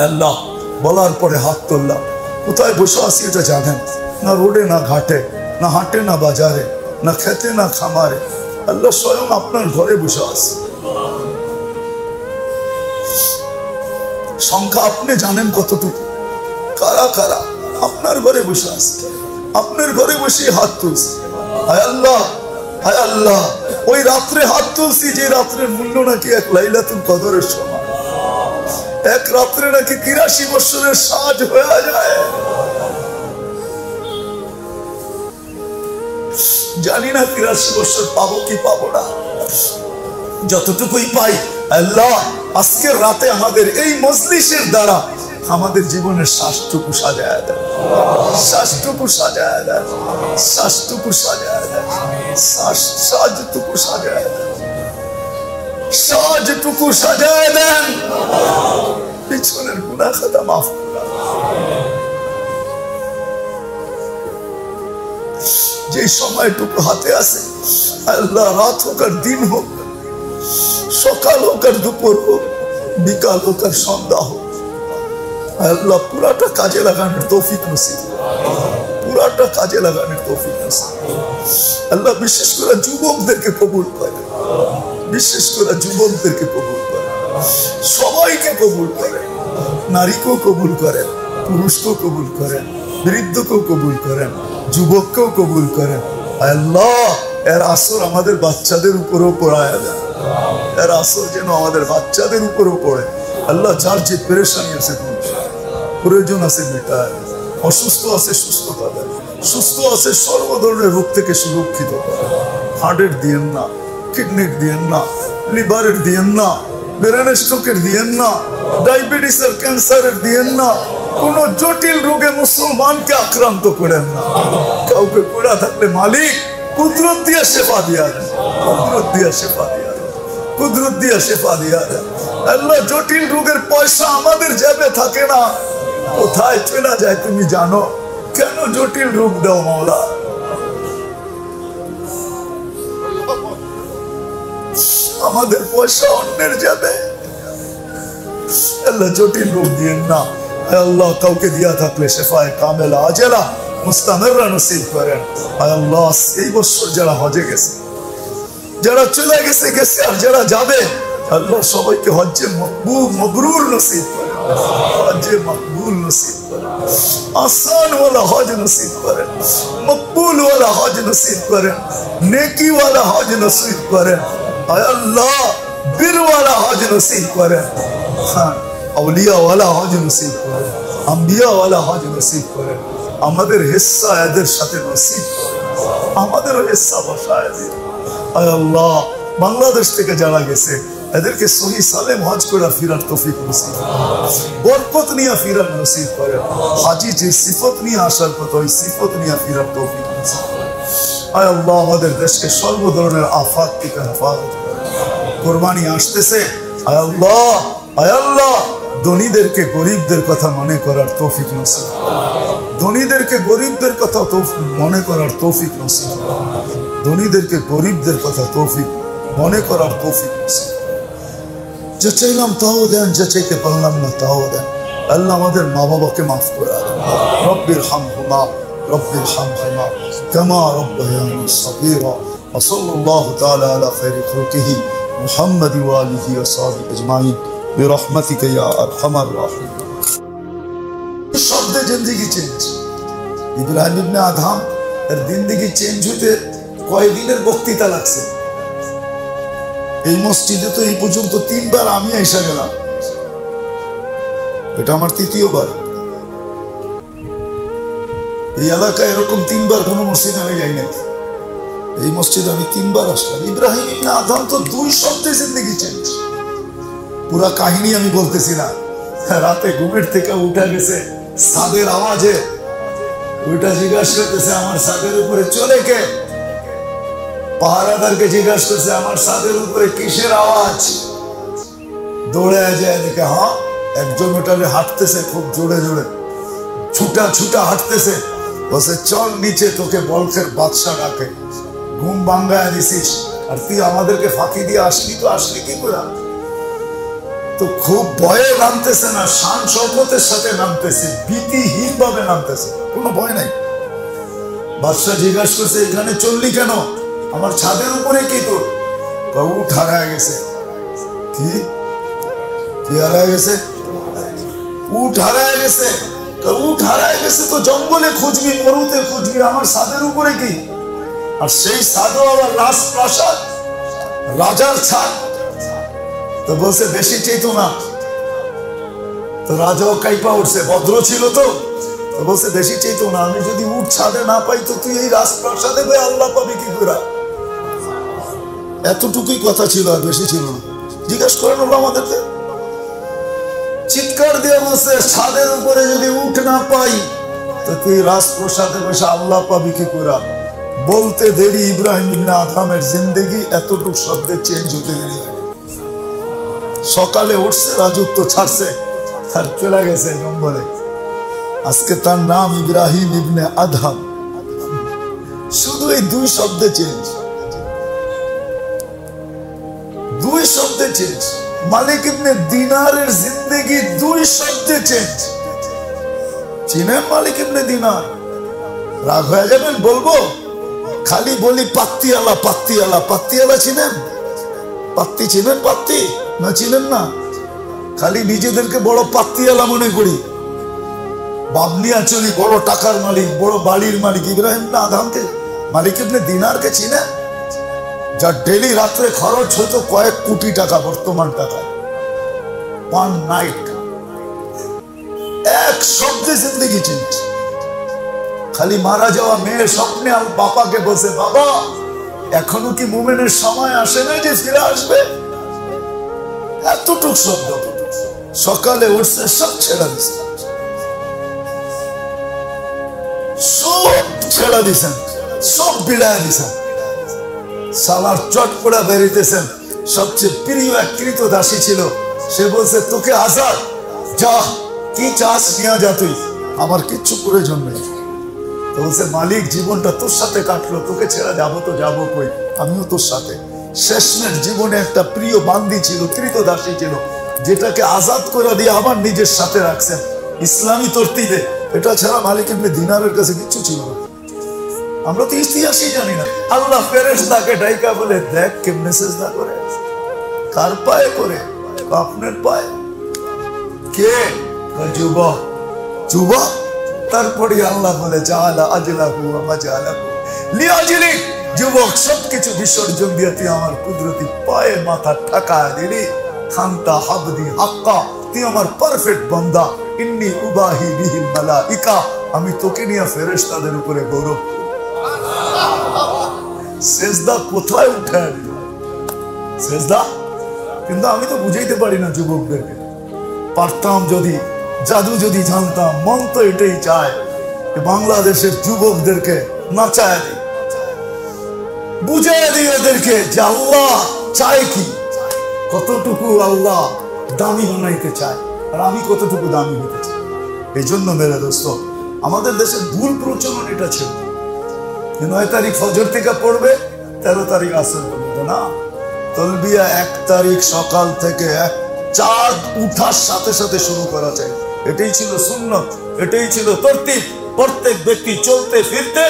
আল্লাহ বলার পরে হাত তুললাম। কোথায় বসে আছি এটা জানেন না, রোডে না ঘাটে, না হাটে না বাজারে, না খেতে না খামারে, আল্লাহ স্বয়ং আপনার ঘরে বসে আছে। সংখ্যা আপনি জানেন কতটুকু, কারা কারা আপনার ঘরে বসে আছে, আপনার ঘরে বসে হাত তুলছে। হায় আল্লাহ, হায় আল্লাহ, ওই রাত্রে হাত তুলছি যে রাত্রের মূল্য নাকি এক লাইলাতুল কদরের সমান, এক রাত্রে নাকি 83 বছরের সাজ হয়ে যায়। জানি না 83 বছর পাবো কি পাবো না, যতটুকুই পাই আল্লাহ আজকের রাতে আমাদের এই মজলিসের দ্বারা আমাদের জীবনের শ্বাসটুকু সাজায় দেন, শ্বাসটুকু সাজায় দেন, শ্বাসটুকু সাজায় দেন, সাজটুকু সাজায় দেন, সাজটুকু সাজায় দেন, পিছনের গুনাহ খাতা মাফ করেন। যে সময়টুকু হাতে আছে আল্লাহ, রাত হোক আর দিন হোক, সকাল হোক আর দুপুর হোক, বিকাল হোক আর সন্ধ্যা হোক, আল্লাহ পুরাটা কাজে লাগানোর তৌফিক নসিব, পুরাটা কাজে লাগানোর তৌফিক নসিব। আল্লাহ বিশেষ করে যুবকদেরকে কবুল করে, বিশেষ করে যুবকদেরকে কবুল করে, সবাইকে কবুল করে, নারীকেও কবুল করেন, পুরুষকেও কবুল করেন, বৃদ্ধকেও কবুল করেন, যুবককেও কবুল করেন। আল্লাহ এর আসর আমাদের বাচ্চাদের উপরেও পড়ায় দেন, এর আসর যেন আমাদের বাচ্চাদের উপরেও পড়ে। আল্লাহ যার যে পেরেশানি আছে, প্রয়োজন আছে মেটায়, অসুস্থ আছে সুস্থ পাবেন, সুস্থ আছে সর্ব ধরনের রোগ থেকে সুরক্ষিত পাবেন। হার্টের দিয়েন না, কিডনির দিয়েন না, লিভারের দিয়েন না, ব্রেন স্ট্রোকের দিয়েন না, ডায়াবেটিস আর ক্যান্সারের দিয়েন না, কোন জটিল রোগে মুসলমানকে আক্রান্ত করেন না। কাউকে পড়া থাকলে মালিক কুদরত দিয়ে শেফা দিয়া দেন, কুদরত দিয়ে শেফা দিয়া দেন, কুদরত দিয়ে শেফা দিয়া দেন। আল্লাহ জটিল রোগের পয়সা আমাদের জেবে থাকে না, কোথায় চলে যায় তুমি জানো, কেন জটিল রোগ দাও মাওলা? আমাদের পয়সা অন্যের যাবে, আল্লাহ জটিল রোগ দিয়েন না। আল্লাহ কাউকে দিয়া থাকলে শেফায়ে কামেলা আজেলা মুস্তামিররা নসিব করেন। আল্লাহ এই বছর যারা হজে গেছে, যারা চলে গেছে গেছে, আর যারা যাবে আল্লাহ সবাইকে হজ্জে মকবুল মবরুর নসিব করেন, হজ্জে মকবুল নসিব করেন, আসান ওয়ালা হজ নসিব করেন, মকবুল ওয়ালা হজ নসিব করেন, নেকি ওয়ালা হজ নসিব করেন। আল্লাহ বীর ওয়ালা হজ নসিব করেন, হ্যাঁ আউলিয়া ওয়ালা হজ নসিব করেন, আম্বিয়া ওয়ালা হজ নসিব করেন। আমাদের হিস্সা এদের সাথে নসিব করেন, আমাদের হিস্সা বসায় দিন। আল্লাহ বাংলাদেশ থেকে যারা গেছে এদেরকে সহি সালেম হজ করে ফিরার তৌফিক নসিব করেন, বরকত নিয়ে ফিরার নসিব করেন। হাজি যে সিফত নিয়ে আসার কথা ওই সিফত নিয়ে ফিরার তৌফিক নসিব করেন। আল্লাহ আমাদের দেশকে সর্ব ধরনের আফাত থেকে হেফাজত করেন। কোরবানি আসতেছে, আল্লাহ আল্লাহ ধনীদেরকে গরিবদের কথা মনে করার তৌফিক নসিব করেন, ধনীদেরকে গরিবদের কথা মনে করার তৌফিক নসিব করেন, ধনীদেরকে গরিবদের কথা তৌফিক মনে করার তৌফিক নসিব করেন। যা চাইলাম তাও দেন, যা চাইতে পারলাম না তাও দেন। আল্লাহ আমাদের মা বাবাকে মাফ করে দেন। রব্বির হামহুমা রব্বির হামহুমা কামা রাব্বায়ানি সগীরা। ওয়া সাল্লাল্লাহু তাআলা আলা খায়রি খালকিহি মুহাম্মাদি ওয়া আলিহি ওয়া সাহবিহি আজমাইন বিরহমাতিকা ইয়া আরহামার রাহিমিন। শব্দে জিন্দেগি চেঞ্জ। ইব্রাহিম ইবনে আদহাম এর জিন্দেগি চেঞ্জ হতে কয়েকদিনের বক্তৃতা লাগছে। এই মসজিদে তো এই পর্যন্ত 3 বার আমি এসে গেলাম, এটা আমার 3য় বার। এই এলাকায় এরকম 3 বার কোনো মসজিদ আমি যাই না, এই মসজিদে আমি 3 বার আসলাম। ইব্রাহিম ইবনে আদহাম তো 2 শব্দে জিন্দেগি চেঞ্জ। পুরা কাহিনী আমি বলতেছি না, রাতে ঘুমের থেকে উঠা গেছে ছাদের আওয়াজে, ওইটা জিজ্ঞাসা করতেছে আমার ছাদের উপরে চলে কে, পাহারাদারকে জিজ্ঞাসা করছে আমার ছাদের উপরে কিসের আওয়াজ, দৌড়ে যায় দেখে হ্যাঁ একজন ওটালে হাঁটতেছে খুব জোরে জোরে, ছুটা ছুটা হাঁটতেছে। বসে চল নিচে, তোকে বলখের বাদশা ডাকে, ঘুম ভাঙ্গায় দিছিস আর তুই আমাদেরকে ফাঁকি দিয়ে আসলি, তো আসলি কি করে? তো খুব ভয়ে নামতেছে না, শান শওকতের সাথে নামতেছে, ভীতিহীন ভাবে নামতেছে, কোনো ভয় নাই। বাদশা জিজ্ঞাসা করছে এখানে চললি কেন? আমার ছাদের উপরে কি তোর? উঠ হারায় গেছে। কি কি হারায় গেছে? উঠ হারায় গেছে। উঠ হারায় গেছে তো জঙ্গলে খুঁজবি, মরুতে খুঁজবি, আমার ছাদের উপরে কি? আর সেই ছাদও আবার রাজপ্রাসাদ, রাজার ছাদ। তো বলছে বেশি চাইতো না। তো রাজাও কাইপা উঠছে, ভদ্র ছিল তো। বলছে বেশি চাইতো না, আমি যদি উঠ ছাদে না পাই তো তুই এই রাজপ্রাসাদে ভাই আল্লাহ পাবি কি করে? এতটুকুই কথা ছিল, আর বেশি ছিল না। জিজ্ঞাসা করেন আমাদেরকে, চিৎকার দিয়ে বলছে ছাদের উপরে যদি উঠ না পাই তো তুই রাজপ্রাসাদে বসে আল্লাহ পাবি কি করে? বলতে দেরি ইব্রাহিম ইবনে আদহামের জিন্দেগি এতটুকু শব্দে চেঞ্জ হতে দেরি হয়। সকালে উঠছে, রাজত্ব ছাড়ছে, আর চলে গেছে জঙ্গলে। আজকে তার নাম ইব্রাহিম ইবনে আদহাম। শুধু এই দুই শব্দে চেঞ্জ, দুই শব্দে চেঞ্জ। মালিক ইবনে দিনারের জিন্দেগি দুই শব্দে চেঞ্জ। চিনেন মালিক ইবনে দিনার? রাগ হয়ে যাবেন বলবো? খালি বলি পাত্তিওয়ালা, পাত্তিওয়ালা, পাত্তিওয়ালা চিনেন? পাত্তি চিনেন? পাত্তি না চিনেন না? খালি নিজেদেরকে বড় পাত্তিওয়ালা মনে করি। বাবলিয়া চলি বড় টাকার মালিক, বড় বাড়ির মালিক। ইব্রাহিম ইবনে আদহামকে, মালিক ইবনে দিনারকে চিনেন? যার ডেলি রাত্রে খরচ হতো কয়েক কোটি টাকা বর্তমান টাকায়, ওয়ান নাইট। এক শব্দে জিন্দগি চেঞ্জ। খালি মারা যাওয়া মেয়ের স্বপ্নে আর বাবাকে বসে, বাবা এখনো কি মুমিনের সময় আসে না যে ফিরে আসবে? এতটুক শব্দ। সকালে উঠছে, সব ছেড়ে দিছে, সব ছেড়ে দিছেন, সব বিড়ায় দিছেন। সালার চটপড়া বেরিতেছেন। সবচেয়ে প্রিয় এক কৃতদাসী ছিল, সে বলছে তোকে আজাদ, যা কি চাস নিয়ে যা, তুই আমার কিচ্ছু প্রয়োজন নেই। তো বলছে মালিক জীবনটা তোর সাথে কাটলো, তোকে ছেড়ে যাবো তো যাবো কই, আমিও তোর সাথে। শেষমেশ জীবনে একটা প্রিয় বান্দি ছিল, কৃতদাসী ছিল, যেটাকে আজাদ করে দিয়ে আবার নিজের সাথে রাখছেন ইসলামী তরতিবে। এটা ছাড়া মালিক ইবনে দিনারের কাছে কিচ্ছু ছিল না। আমরা তো ইতিহাসই জানি না। আল্লাহ ফেরেশতাকে ডাইকা বলে, দেখ কেমনে সিজদা করে, কার পায়ে করে? আপনার পায়ে। কে? যুবক। যুবক। তারপরে আল্লাহ বলে জাআলা আজলাহু ওয়া মাজালাহু লিআজলিক, যুবক সবকিছু বিসর্জন দিয়ে তুই আমার কুদরতি পায়ে মাথা ঠাকা দিলি। খান্তা হাবদি হাক্কা, তুই আমার পারফেক্ট বান্দা। ইন্নী উবাহি বিহিল মালাইকা, আমি তোকে নিয়ে ফেরেশতাদের উপরে গৌরব। সেজদা কোথায় উঠে সেজদা? কিন্তু আমি তো বুঝাইতে পারি না যুবকদেরকে। পারতাম যদি, জাদু যদি জানতাম। মন তো এটাই চায় বাংলাদেশের যুবকদেরকে নাচায় দিই, বুঝাই দিই ওদেরকে যে আল্লাহ চায় কি, কতটুকু আল্লাহ দামি বানাইতে চায়, আর আমি কতটুকু দামি হতে চাই। এই জন্য মেরে দোস্ত, আমাদের দেশের ভুল প্রচলন এটা ছিল। 9 তারিখ ফজর থেকে পড়বে, 13 তারিখ আসর পর্যন্ত না। তলবিয়া 1 তারিখ সকাল থেকে চাঁদ উঠার সাথে সাথে শুরু করা চাই। এটাই ছিল সুন্নত, এটাই ছিল তরতিব। প্রত্যেক ব্যক্তি চলতে ফিরতে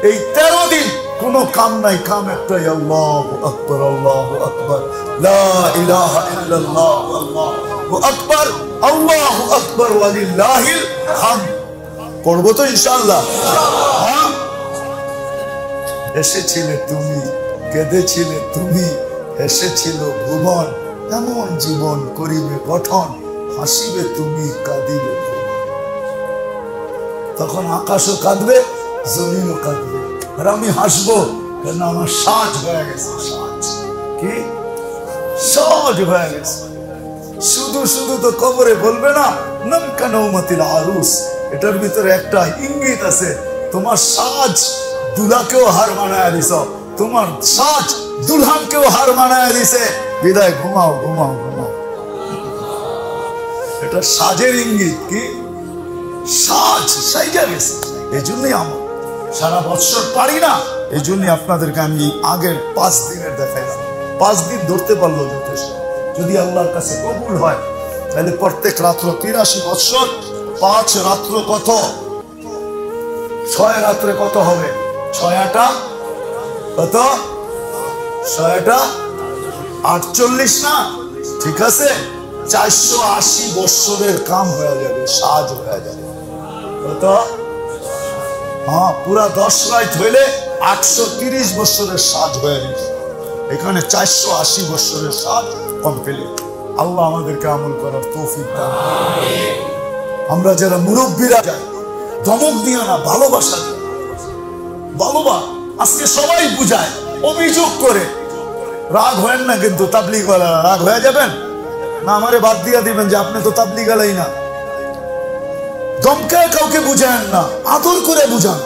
এই 13 দিন কোনো কাম নাই, কাম একটাই, আল্লাহু আকবার, আল্লাহু আকবার, লা ইলাহা ইল্লাল্লাহ, আল্লাহু আকবার, আল্লাহু আকবার, ওয়া লিল্লাহিল হামদ। পড়বো তো ইনশাআল্লাহ। এসেছিলে তুমি, কেঁদেছিলে তুমি, এসেছিল ভুবন, এমন জীবন করিবে গঠন, হাসিবে তুমি, কাঁদিবে। তখন আকাশও কাঁদবে, জমিনও কাঁদবে, আর আমি হাসবো, কেন আমার সাজ হয়ে গেছে। সাজ কি? সাজ হয়ে গেছে। শুধু শুধু তো কবরে বলবে না নমকা নৌমাতিল আরুস। এটার ভিতরে একটা ইঙ্গিত আছে, তোমার সাজ দুলাকেও হার মানায় দিছ, তোমার সাজ দুলহানকেও হার মানায় দিছে। বিদায়, ঘুমাও ঘুমাও ঘুমাও। এটা সাজের ইঙ্গিত। কি? সাজ সাইজা গেছে। এই জন্যই আমার সারা বছর পারি না, এই জন্যই আপনাদেরকে আমি আগের 5 দিনের দেখাইলাম। 5 দিন ধরতে পারলো যথেষ্ট। যদি আল্লাহর কাছে কবুল হয় তাহলে প্রত্যেক রাত্র 83 বছর, 5 রাত্র কত? 6 রাত্রে কত হবে? ছয়াটা কত? ছয়াটা 48 না? ঠিক আছে, 480 বৎসরের কাম হয়ে যাবে, সাজ হয়ে যাবে। কত? হ্যাঁ, পুরা 10 রাত হইলে 830 বৎসরের সাজ হয়ে যাবে। এখানে 480 বৎসরের সাজ কমপ্লিট। আল্লাহ আমাদেরকে আমল করার তৌফিক দান। আমরা যারা মুরব্বীরা যাই, ধমক দিয়ে না, ভালোবাসা দিয়ে। আজকে সবাই বুঝায়, অভিযোগ করে। রাগ হয় না কিন্তু তাবলীগ ওয়ালা, রাগ হয়ে যাবেন না, আমারে বাদ দিয়ে দিবেন যে আপনি তো তাবলীগ আলাই না। ধমকায় কাউকে বুঝান না, আদর করে বুঝান,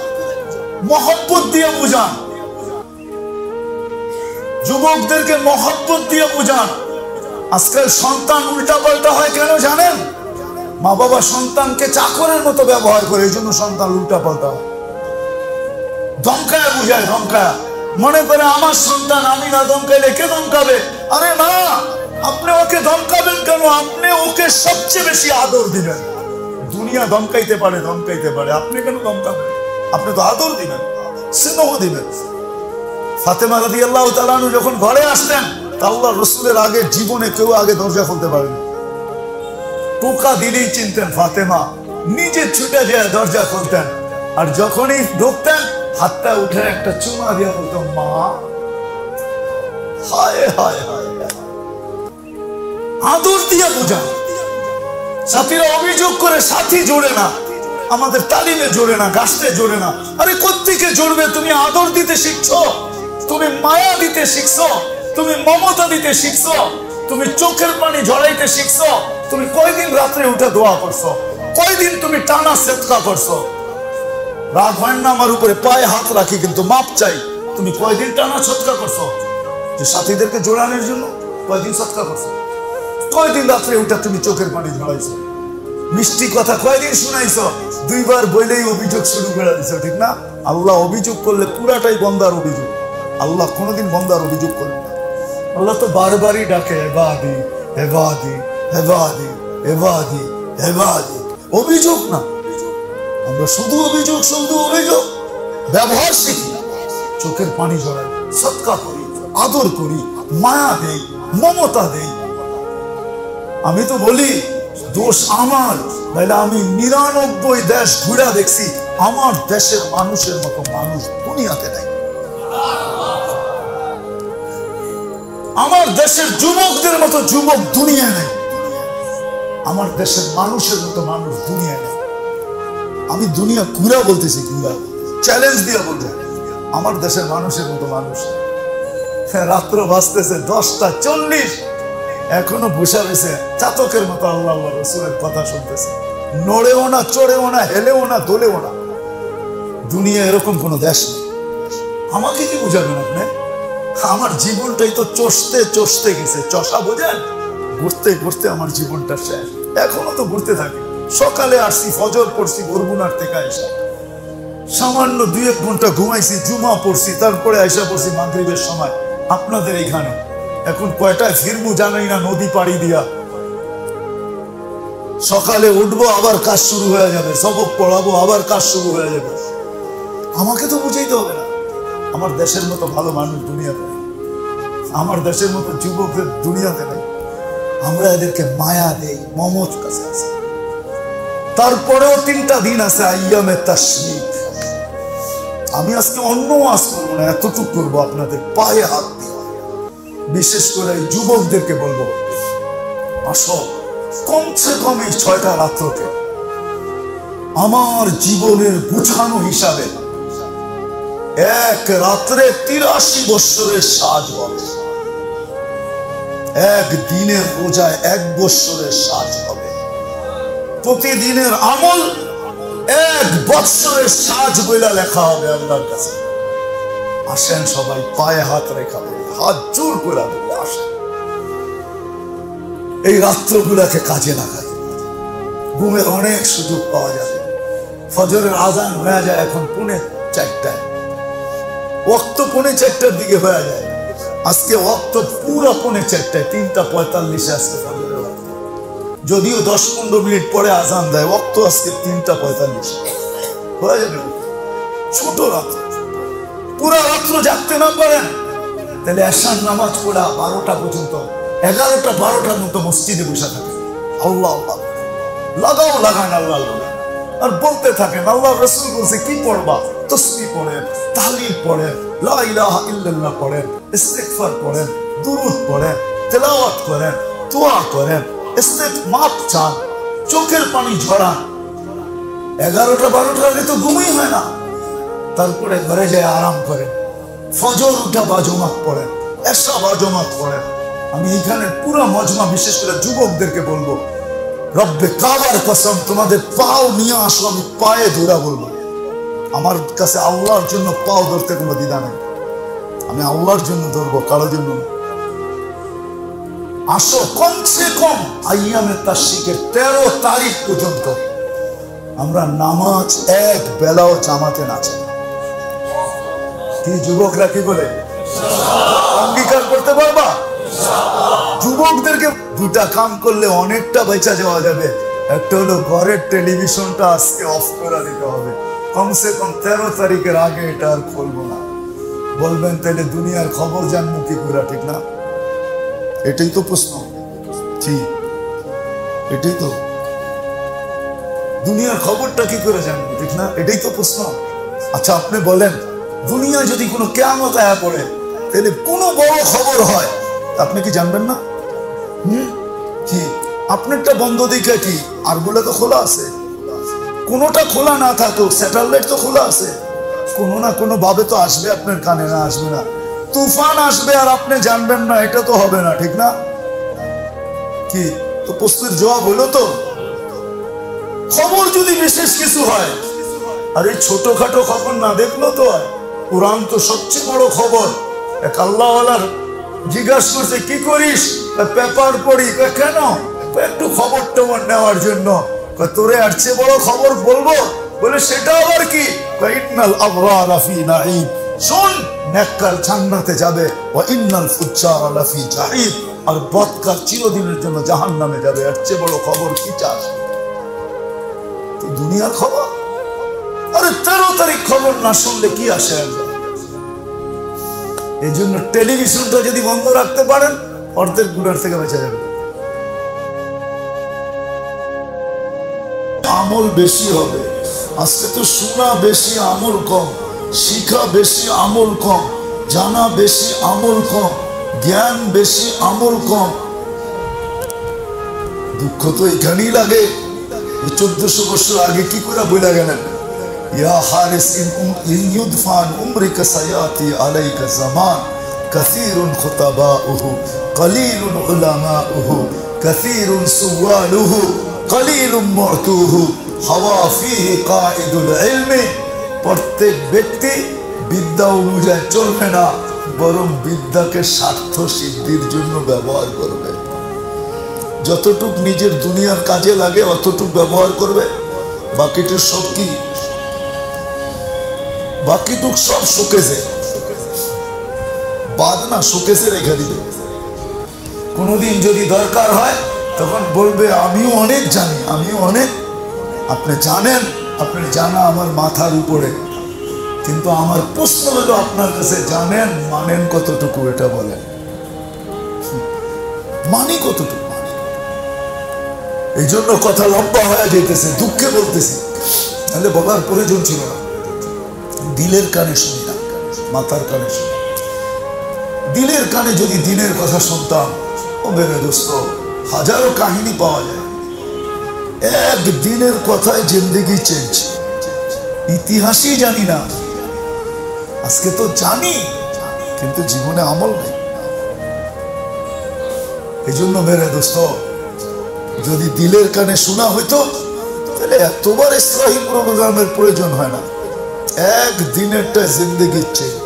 মহব্বত দিয়ে বুঝান, যুবকদেরকে মহব্বত দিয়ে বুঝান। আজকাল সন্তান উল্টা পাল্টা হয় কেন জানেন? মা বাবা সন্তানকে চাকরের মতো ব্যবহার করে, এই জন্য সন্তান উল্টা পাল্টা হয়। ধমকায় বুঝায়, ধমকায় মনে করে আমার সন্তান, আমি না ধমকাইলে কে ধমকাবে? আরে না, আপনি ওকে ধমকাবেন কেন? আপনি ওকে সবচেয়ে বেশি আদর দিবেন। দুনিয়া ধমকাইতে পারে, আপনি কেন ধমকাবেন? আপনি তো আদর দিবেন, স্নেহ দিবেন। ফাতেমা রাদিয়াল্লাহু তাআলা আনহা যখন ঘরে আসতেন, আল্লাহর রাসূলের আগে জীবনে কেউ আগে দরজা খুলতে পারেনি। টোকা দিলেই চিনতেন ফাতেমা, নিজে ছুটে যায় দরজা খুলতেন। আর যখনই ঢুকতেন, হাতটা উঠে একটা চুমা দিয়ে বলতো, মা। হায় হায় হায়, আদর দিয়ে বোঝান। সাথীরা অভিযোগ করে সাথী জোড়ে না, আমাদের তালিমে জোড়ে না, গাছতে জোড়ে না। আরে কোত্থেকে জোড়বে? তুমি আদর দিতে শিখছো, তুমি মায়া দিতে শিখছো, তুমি মমতা দিতে শিখছো, তুমি চোখের পানি ঝরাইতে শিখছো। তুমি কয়দিন রাত্রে উঠে দোয়া করছো? কয়দিন তুমি টানা সেদকা করছো? রাগ হয় না আমার উপরে, পায়ে হাত রাখি কিন্তু মাপ চাই। তুমি কয়দিন টানা সৎকা করছো? যে সাথীদেরকে জোড়ানোর জন্য কয়দিন সৎকা করছো? কয়দিন রাত্রে উঠে তুমি চোখের পানি ঝরাইছো? মিষ্টি কথা কয়দিন শুনাইছো? 2 বার বইলেই অভিযোগ শুরু করে দিছো, ঠিক না? আল্লাহ অভিযোগ করলে পুরাটাই বন্দার অভিযোগ। আল্লাহ কোনোদিন বন্দার অভিযোগ করবে না। আল্লাহ তো বারবারই ডাকে, এবাদি এবাদি এবাদি এবাদি এবাদি। অভিযোগ না, আমরা শুধু অভিযোগ ব্যবহার শিখি। চোখের পানি ঝরাই, সৎকা করি, আদর করি, মায়া দেই, মমতা দেই। আমি তো বলি দোষ আমার, নাহলে আমি 99 দেশ ঘুরে দেখছি, আমার দেশের মানুষের মতো মানুষ দুনিয়াতে নাই। আমার দেশের যুবকদের মতো যুবক দুনিয়া নেই, আমার দেশের মানুষের মতো মানুষ দুনিয়া নেই। আমি দুনিয়া ঘুরা বলতেছি, ঘুরা চ্যালেঞ্জ দিয়ে বলবো, আমার দেশের মানুষের মতো মানুষ। রাত্র বাজতেছে 10:40, এখনো বসে রয়েছে চাতকের মতো আল্লাহ রাসূলের কথা শুনতেছে। নড়েও না, চড়েও না, হেলেও না, দোলেও না। দুনিয়া এরকম কোন দেশ নেই। আমাকে কি বুঝাবেন আপনি? আমার জীবনটাই তো চষতে গেছে। চষা বোঝেন? ঘুরতে আমার জীবনটা শেষ। এখনো তো ঘুরতে থাকি। সকালে আসছি, ফজর পড়ছি বরগুনার থেকে আইসা, সামান্য 2-1 ঘন্টা ঘুমাইছি, জুমা পড়ছি, তারপরে আইসা পড়ছি মাগরিবের সময় আপনাদের এইখানে। এখন কয়টায় ফিরবো জানাই না, নদী পাড়ি দিয়া। সকালে উঠবো, আবার কাজ শুরু হয়ে যাবে, সবক পড়াবো, আবার কাজ শুরু হয়ে যাবে। আমাকে তো বুঝাইতে হবে না, আমার দেশের মতো ভালো মানুষ দুনিয়াতে নেই, আমার দেশের মতো যুবকদের দুনিয়াতে নেই। আমরা এদেরকে মায়া দেই, মমত কাছে আছে। তারপরেও 3টা দিন আছে আইয়ামে তাশরিক। আমি আজকে অন্য ওয়াজ করবো না, এতটুকু করবো আপনাদের পায়ে হাত দিয়ে। বিশেষ করে যুবকদেরকে বলবো, আসো কমসে কম এই 6টা রাত্রকে আমার জীবনের গুছানো হিসাবে এক রাত্রে 83 বৎসরের সাজ হবে, এক দিনের রোজায় 1 বৎসরের সাজ হবে, প্রতিদিনের আমল 1 বৎসরের সাজ বইলা লেখা হবে আল্লাহর কাছে। আসেন সবাই, পায়ে হাত রেখা দেবে, হাত জোর করে দেবে, আসেন এই রাত্রগুলাকে কাজে লাগাই। ঘুমের অনেক সুযোগ পাওয়া যাবে। ফজরের আজান হয়ে যায় এখন 3:45, ওয়াক্ত 3:45 দিকে হয়ে যায়। আজকে ওয়াক্ত পুরো 3:45, 3:45 আজকে ফজরের ওয়াক্ত। যদিও 10-15 মিনিট পরে আজান দেয়, ওয়াক্ত আজকে 3:45 হয়ে যাবে। ছোট রাত, পুরা রাত্র জাগতে না পারেন, তাহলে এশার নামাজ পড়া 12টা পর্যন্ত, 11টা 12টার মতো মসজিদে বসে থাকে, আল্লাহ আল্লাহ লাগাও লাগান আল্লাহ আল্লাহ, আর বলতে থাকেন আল্লাহ রাসূল বলছে কি পড়বা, তাসবিহ পড়েন, তাহলিল পড়েন, লা ইলাহা ইল্লাল্লাহ পড়েন, ইস্তিগফার পড়েন, দুরূদ পড়েন, তেলাওয়াত করেন, দোয়া করেন, মাপ চান, চোখের পানি ঝরান। 11টা 12টার আগে তো ঘুমই হয় না। তারপরে ঘরে যায় আরাম করেন, ফজর উঠা বাজমাত পড়েন, এশা বাজমাত পড়েন। আমি এখানে পুরো মজমা বিশেষ করে যুবকদেরকে বলবো, রব্বে কাবার কসম তোমাদের পাও নিয়ে আসো, আমি পায়ে ধরা বলবো। আমার কাছে আল্লাহর জন্য পাও ধরতে কোনো দ্বিধা নেই, আমি আল্লাহর জন্য ধরবো, কারোর জন্য না। আসো কমসে কম আইয়ামে তাশরিকের 13 তারিখ পর্যন্ত আমরা নামাজ এক বেলাও জামাতে নাচে। কি যুবকরা কি বলে অঙ্গীকার করতে পারবা? যুবকদেরকে দুটা কাম করলে অনেকটা বেঁচে যাওয়া যাবে। একটা হলো ঘরের টেলিভিশনটা আজকে অফ করে দিতে হবে, কমসে কম 13 তারিখের আগে এটা আর খুলবো না। বলবেন তাহলে দুনিয়ার খবর জানবো কি করে, ঠিক না? এটাই তো প্রশ্ন, ঠিক এটাই তো, দুনিয়ার খবরটা কি করে জানবো, ঠিক না? এটাই তো প্রশ্ন। আচ্ছা আপনি বলেন, দুনিয়া যদি কোনো কিয়ামত আয়া পড়ে, তাহলে কোনো বড় খবর হয়, আপনি কি জানবেন না? কি আপনারটা বন্ধ দেখে কি আর বলে তো খোলা আছে? কোনোটা খোলা না থাকুক, স্যাটেলাইট তো খোলা আছে, কোনো না কোনো ভাবে তো আসবে আপনার কানে, না আসবে না? তুফান আসবে আর আপনি জানবেন না, এটা তো হবে না, ঠিক না? কি তো প্রশ্নের জবাব হলো তো। খবর যদি বিশেষ কিছু হয়, আর এই ছোটখাটো খবর না দেখলো তো হয়। কোরআন তো সবচেয়ে বড় খবর। এক আল্লাহওয়ালার জিজ্ঞাসা করছে কি করিস, পেপার পড়ি। কেন? একটু খবর টবর নেওয়ার জন্য। তোরে আর চেয়ে বড় খবর বলবো? বলে সেটা আবার কি? ইন্নাল আবরারা ফি নাঈম, শোন নেককার জান্নাতে যাবে, ওয়া ইন্নাল ফুজ্জারা লাফি জাহিম, আর বদকার চিরদিনের জন্য জাহান্নামে যাবে। এর চেয়ে বড় খবর কি চাস? দুনিয়ার খবর। আরে 13 তারিখ খবর না শুনলে কি আসে? এই জন্য টেলিভিশনটা যদি বন্ধ রাখতে পারেন, অর্ধেক গুণার থেকে বেঁচে যাবে। আমল বেশি হবে। আজকে তো শোনা বেশি, আমল কম, শিখা বেশি, আমল কম, জানা বেশি, আমল কম, জ্ঞান বেশি, আমল কম। দুঃখ তো এখানেই লাগে। 1400 বছর আগে কি করে বলে গেলেন, ইয়া হারিস ইন ইউদফান উমরিকা সায়াতি আলাইকা জামান কাসীরুন খুতাবাউহু কলিলুন উলামাউহু কাসীরুন সুওয়ালুহু কলিলুন মু'তুহু হাওয়া ফিহি কাঈদুল ইলমি। প্রত্যেক ব্যক্তি বিদ্যা অনুযায়ী চলবে না, বরং বিদ্যাকে স্বার্থ সিদ্ধির জন্য ব্যবহার করবে। যতটুক নিজের দুনিয়ার কাজে লাগে অতটুক ব্যবহার করবে, বাকিটুক সব কি, বাকিটুক সব শোকেসে বাদ না, শোকেসে রেখে দিবে। কোনোদিন যদি দরকার হয় তখন বলবে আমিও অনেক জানি, আমিও অনেক। আপনি জানেন, আপনার জানা আমার মাথার উপরে, কিন্তু আমার প্রশ্ন হলো আপনার কাছে, জানেন মানেন কতটুকু? এটা বলেন, মানি কতটুকু? এই জন্য কথা লম্বা হয়ে যেতেছে, দুঃখে বলতেছি, তাহলে বলার প্রয়োজন ছিল না। দিলের কানে শুনি না, মাথার কানে শুনি। দিলের কানে যদি দিনের কথা শুনতাম, ও মেরে দোস্ত, হাজারো কাহিনী পাওয়া যায়। এক দিনের কথায় জিন্দেগি চেঞ্জ। ইতিহাসই জানি না, আজকে তো জানি, কিন্তু জীবনে আমল নেই। এই জন্য মেরে দোস্ত, যদি দিলের কানে শোনা হইতো, তাহলে এতবার ইসলাহি প্রোগ্রামের প্রয়োজন হয় না। একদিনেরটা জিন্দেগি চেঞ্জ।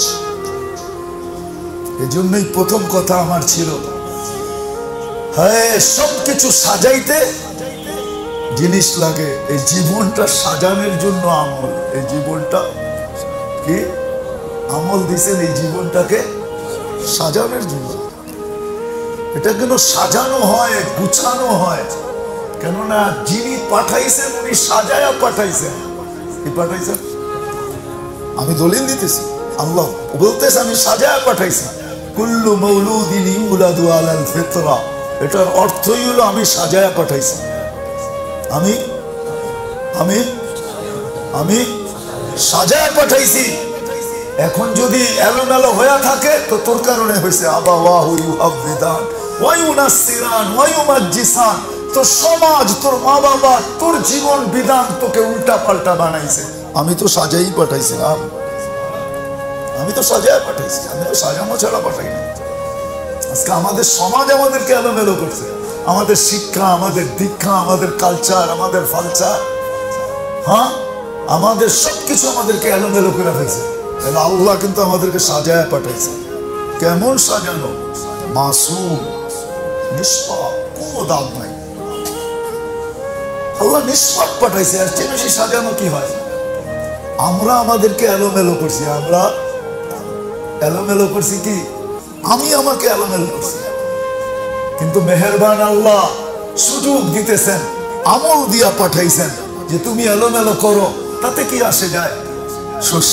এই জন্যই প্রথম কথা আমার ছিল, হ্যাঁ সবকিছু সাজাইতে জিনিস লাগে, এই জীবনটা সাজানোর জন্য আমল। এই জীবনটা কি আমল দিছেন, এই জীবনটাকে সাজানোর জন্য। এটা কেন সাজানো হয়, গুছানো হয়? কেননা যিনি পাঠাইছেন উনি সাজায়া পাঠাইছেন। কি পাঠাইছেন? আমি দলিল দিতেছি, আল্লাহ বলতেছে আমি সাজায় পাঠাইছি, কুল্লু মৌলুদিন ইউলাদু আলাল ফিতরা, এটার অর্থই হলো আমি সাজায় পাঠাইছি। আমি আমি আমি সাজায় পাঠাইছি। এখন যদি এলোমেলো হয়ে থাকে তো তোর কারণে হয়েছে। আবাওয়াহু ইউহাব্বিদান ওয়া ইউনাসসিরান ওয়া ইউমাজ্জিসান, তোর সমাজ, তোর মা বাবা, তোর জীবন বিধান তোকে উল্টা পাল্টা বানাইছে। আমি তো সাজাই পাঠাইছিলাম, আমি তো সাজায় পাঠাইছি, আমি তো সাজানো ছাড়া পাঠাই না। আজকে আমাদের সমাজ আমাদেরকে এলোমেলো করছে, আমাদের শিক্ষা, আমাদের দীক্ষা, আমাদের কালচার, আমাদের ফালচার, হ্যাঁ আমাদের সবকিছু আমাদেরকে এলোমেলো করে ফেলছে। আল্লাহ কিন্তু আমাদেরকে সাজায় পাঠাইছে। কেমন সাজানো? মাসুম, নিষ্পাপ, কোনো দাম নাই। আল্লাহ নিষ্পাপ পাঠাইছে। আর চেয়ে বেশি সাজানো কি হয়? আমরা আমাদেরকে এলোমেলো করছি। আমরা এলোমেলো করছি কি? আমি আমাকে এলোমেলো করছি। কিন্তু মেহেরবান আল্লাহ সুযোগ দিতেছেন, আমল দিয়া পাঠাইছেন যে তুমি এলোমেলো করো, তাতে কি আসে যায়?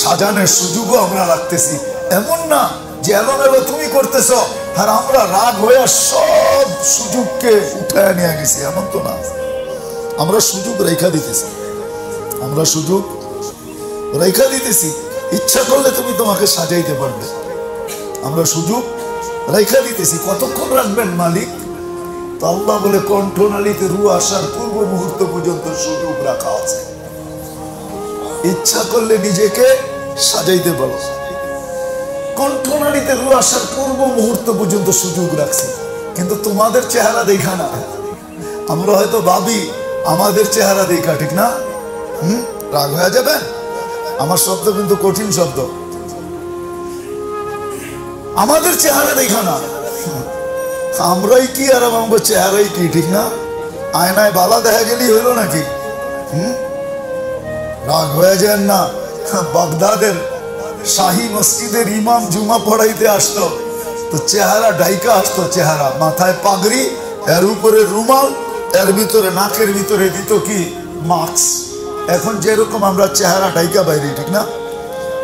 সাজানোর সুযোগও আমরা রাখতেছি। এমন না যে এলোমেলো তুমি করতেছ আর আমরা রাগ হয়ে সব সুযোগকে উঠায় নিয়ে গেছি, এমন তো না। আমরা সুযোগ রেখা দিতেছি, আমরা সুযোগ রেখা দিতেছি। ইচ্ছা করলে তুমি তোমাকে সাজাইতে পারবে। আমরা সুযোগ রেখা দিতেছি। কতক্ষণ রাখবেন মালিক? তো আল্লাহ বলে কণ্ঠনালীতে রু আসার পূর্ব মুহূর্ত পর্যন্ত সুযোগ রাখা আছে। ইচ্ছা করলে নিজেকে সাজাইতে পারো। কণ্ঠনালীতে রু আসার পূর্ব মুহূর্ত পর্যন্ত সুযোগ রাখছি। কিন্তু তোমাদের চেহারা দেখা না। আমরা হয়তো ভাবি আমাদের চেহারা দেখা, ঠিক না? রাগ হয়ে যাবে। আমার শব্দ কিন্তু কঠিন শব্দ। আমাদের চেহারা দেখা না। আমরাই কি আর আমার চেহারাই কি, ঠিক না? আয়নায় বালা দেখা গেলেই হইল নাকি? রাগ হয়ে যান না। বাগদাদের শাহী মসজিদের ইমাম জুমা পড়াইতে আসতো তো চেহারা ডাইকা আসতো। চেহারা, মাথায় পাগড়ি, এর উপরে রুমাল, এর ভিতরে নাকের ভিতরে দিত কি মাস্ক। এখন যেরকম আমরা চেহারা ডাইকা বাইরে, ঠিক না?